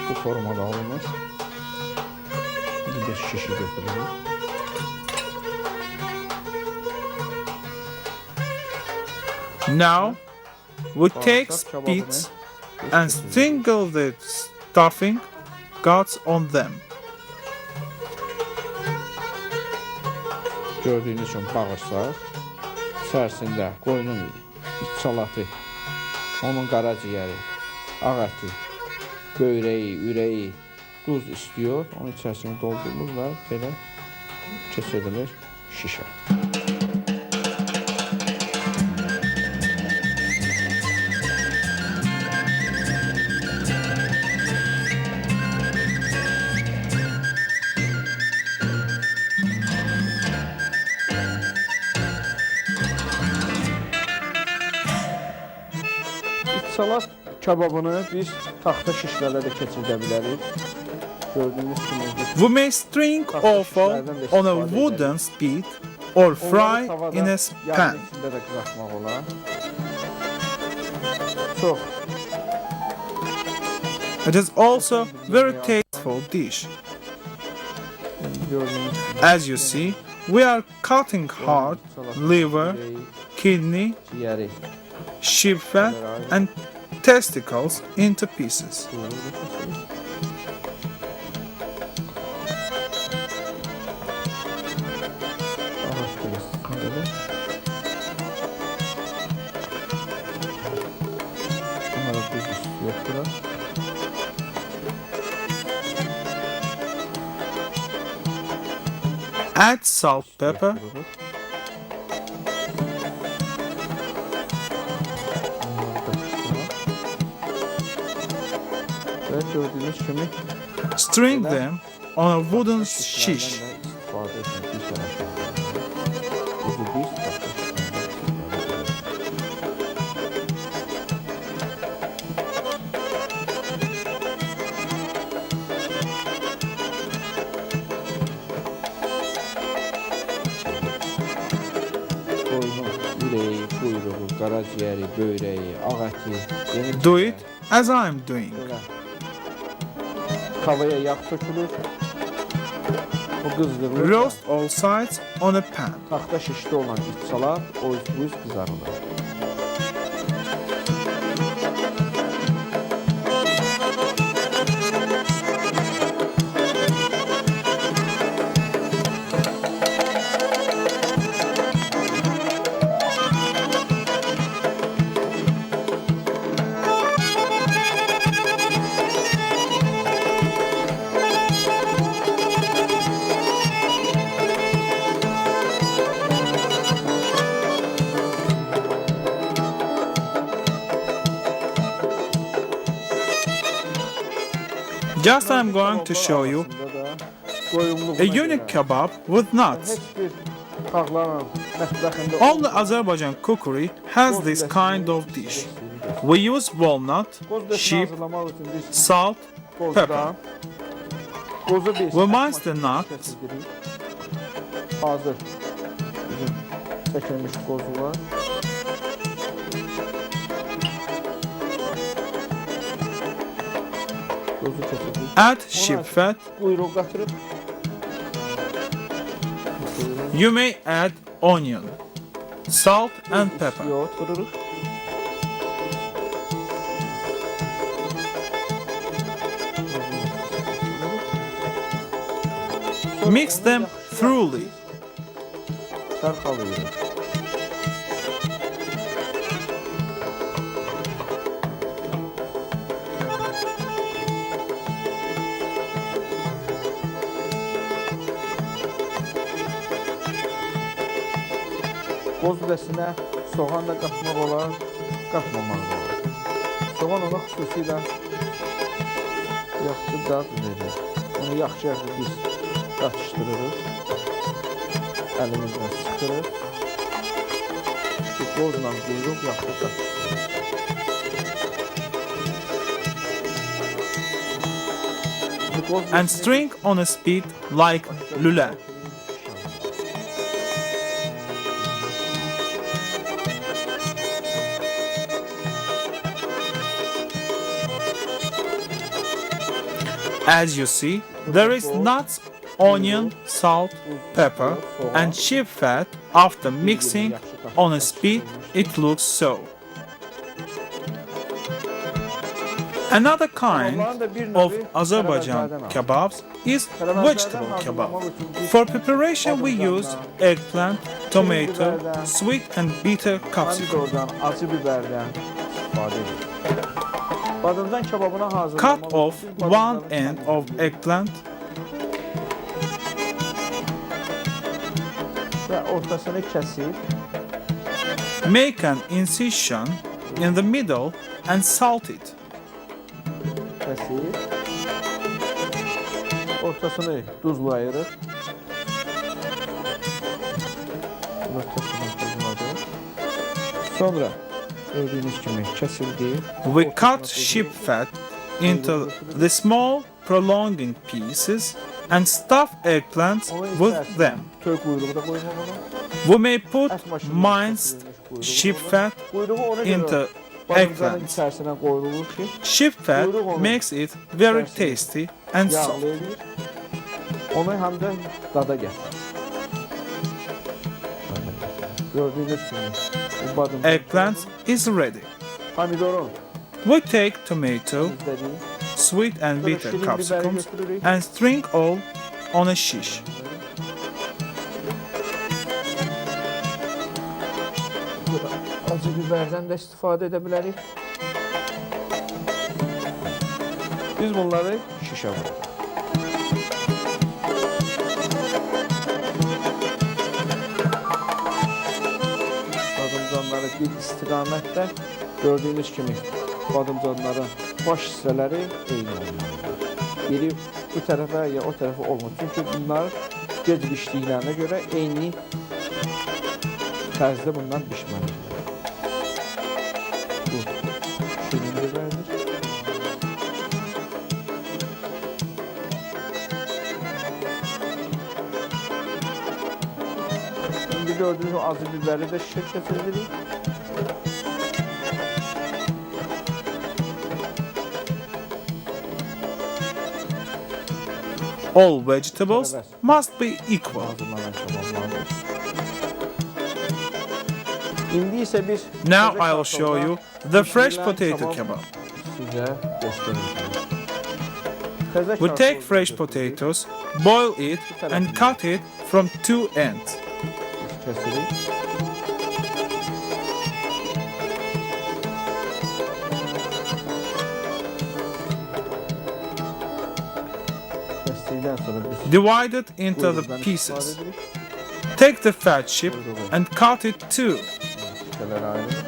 Bu formada alınır. Bir də şişi götürürük. Now we take spits and sprinkle the stuffing guts on them. Gördüyünüz kimi bağırsaq, içərisində qoyunun iç salatı, onun qaraciyəri, ağ əti, böyrəyi, ürəyi, duz istiyor. Onun içərisini doldurulur və belə keçirilir şişə. Salat kebabını biz taxta şişlərlə də keçirdə bilərik. Gördüyünüz kimi We may string offal on a wooden spit or fry in a pan. içində də qızartmaq olar. Çox It is also very tasteful dish. gördüyünüz kimi As you see, we are cutting heart, liver, kidney, ciyəri, sheep fat, and testicles into pieces. Add salt, pepper, Evet, gördüğünüz kimi string them on a wooden shish. Qoyunun ürəyi, quyruğu, qaraciyəri, böyrəyi, ağ əti. Do it as I'm doing. Belə tavaya yağ tökülür. O qızdırılır. Roast all sides on a pan. Taxta şişdə olan iç salat, o üz qızarılır. Just I'm going to show you a unique kebab with nuts. Only Azerbaijan cookery has this kind of dish. We use walnut, sheep, salt, pepper. We mince the nuts. Hazır. Bizim çəkilmiş qozular. Qozu kəsilir. Add sheep fat. Quyruq qatırıb. You may add onion, salt and pepper. Yoğurt vururuz. Mix them thoroughly. Sarxalıyırıq. Qoz üstünə soğan da qatmaq olar, qatmamaq olar. Soğan ona xüsusilə yaxşı dad verir. Onu yaxşı biz qatışdırırıq. Əlimizlə sıxırıq. Qozla quyruq yaxşı qatışdırırıq. And string on a spit like lula. As you see, there is nuts, onion, salt, pepper, and sheep fat. After mixing on a spit, it looks so. Another kind of Azerbaijan kebabs is vegetable kebab. For preparation, we use eggplant, tomato, sweet and bitter capsicum. Acı biberdən istifadə edilir. Badımcan kebabına hazırlamaq. Cut off one end of eggplant. Və ortasını kəsib. Make an incision in the middle and salt it. Kəsib. Ortasını duzlayırıq. Ortasını duzladık. Sonra gördüyünüz kimi kəsildi. We cut sheep fat into the small prolonging pieces and stuff eggplants with them. Toy quyruğu da qoymaq olar. We may put minced sheep fat into eggplants. İçərisinə qoyulur ki, Sheep fat makes it very tasty and yağlı soft. edir. Onu həm də dada gətirir. Gördüyünüz kimi bu badımcan Eggplant is ready. pomidorun We take tomato, izlədiyi sweet and bitter şirin biberi capsicums götürürük. and string all on a shish. Acı biberdən də istifadə edə bilərik. Biz bunları şişə vururuz. bir istiqamətdə gördüyünüz kimi badımcanların baş hissələri eyni olmalıdır. Biri bu tərəfə ya o tərəfə olmur. Çünki bunlar gec bişdiklərinə görə eyni tərzdə bunlar bişməlidir. Bu şirin biberdir. Şimdi gördüğünüz o acı biberi de şişe keçiririk. All vegetables must be equal. Hazırlanan kebaplardır. İndi isə biz Now I'll show you the fresh potato kebab. Sizə göstərəcəm. We take fresh potatoes, boil it and cut it from two ends. Kəsirik. Kəsdikdən sonra biz Divide it into the pieces. Take the fat chip and cut it too. şişələr ayrı.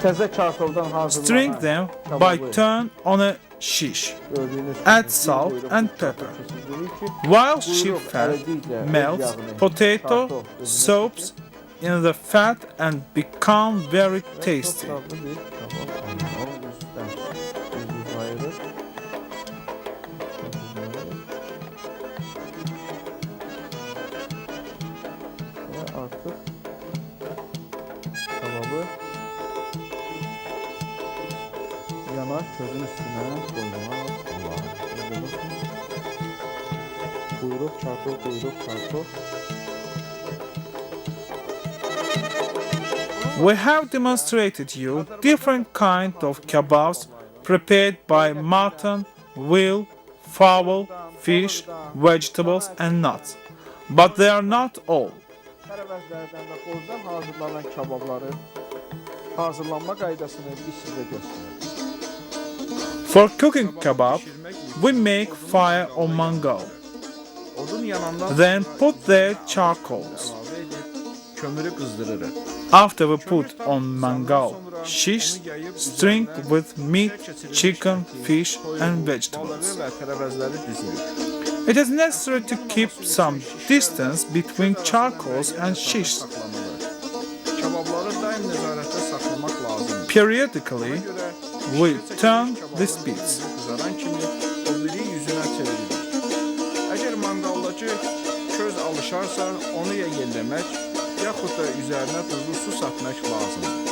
Təzə kartofdan hazırlanan String them by turn on a shish. gördüyünüz Add kimi salt bir and buyruq pepper. keçiririk ki, While sheep fat melts, potato soaks in the fat and become very tasty. Çok tatlı bir kebap alıyor. Üstten bir ayırır. Ve artık kebabı yanar közün üstüne koymak. Kuyruk, kartof, kuyruk, kartof. We have demonstrated you different kinds of kebabs prepared by mutton, veal, fowl, fish, vegetables and nuts. But they are not all. Tərəvəzlərdən və qozdan hazırlanan kebabların hazırlanma qaydasını biz sizə göstərəcəyik. For cooking kebab, we make fire on mango. Odun yanandan Then put their charcoals. əlavə edib kömürü qızdırırıq. After we put on mango shish, string with meat, chicken, fish and vegetables. Balığı və tərəvəzləri düzülür. It is necessary to keep some distance between charcoals and shish. Saxlanılır. Kebabları daim nəzarətdə saxlamaq lazımdır. Periodically, Buna görə we pişirsə turn kebabın the spits. Qızaran kimi o biri yüzünə çevrilir. Əgər mangaldakı köz alışarsa, onu ya yelləmək, yaxud da üzərinə duzlu su satmaq lazımdır.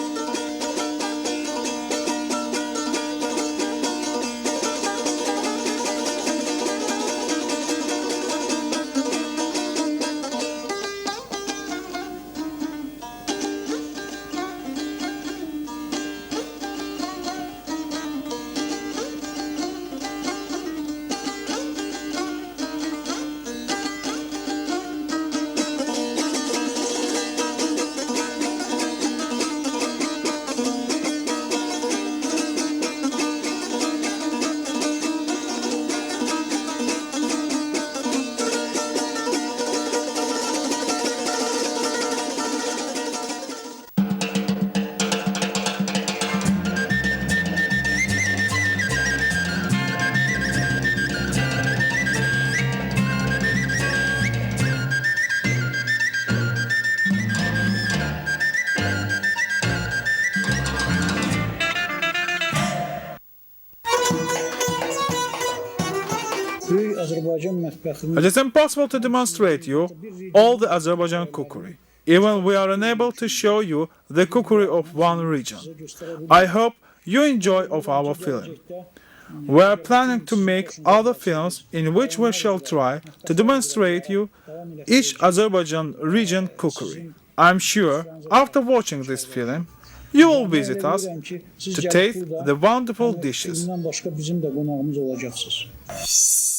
Böyük Azərbaycan mətbəxinin It is impossible to demonstrate you all the Azerbaijan cookery. Even we are unable to show you the cookery of one region. I hope you enjoy of our film. We are planning to make other films in which we shall try to demonstrate you each Azerbaijan region cookery. I'm sure after watching this film, you will visit us to taste the wonderful dishes. Bundan başqa bizim də qonağımız olacaqsınız.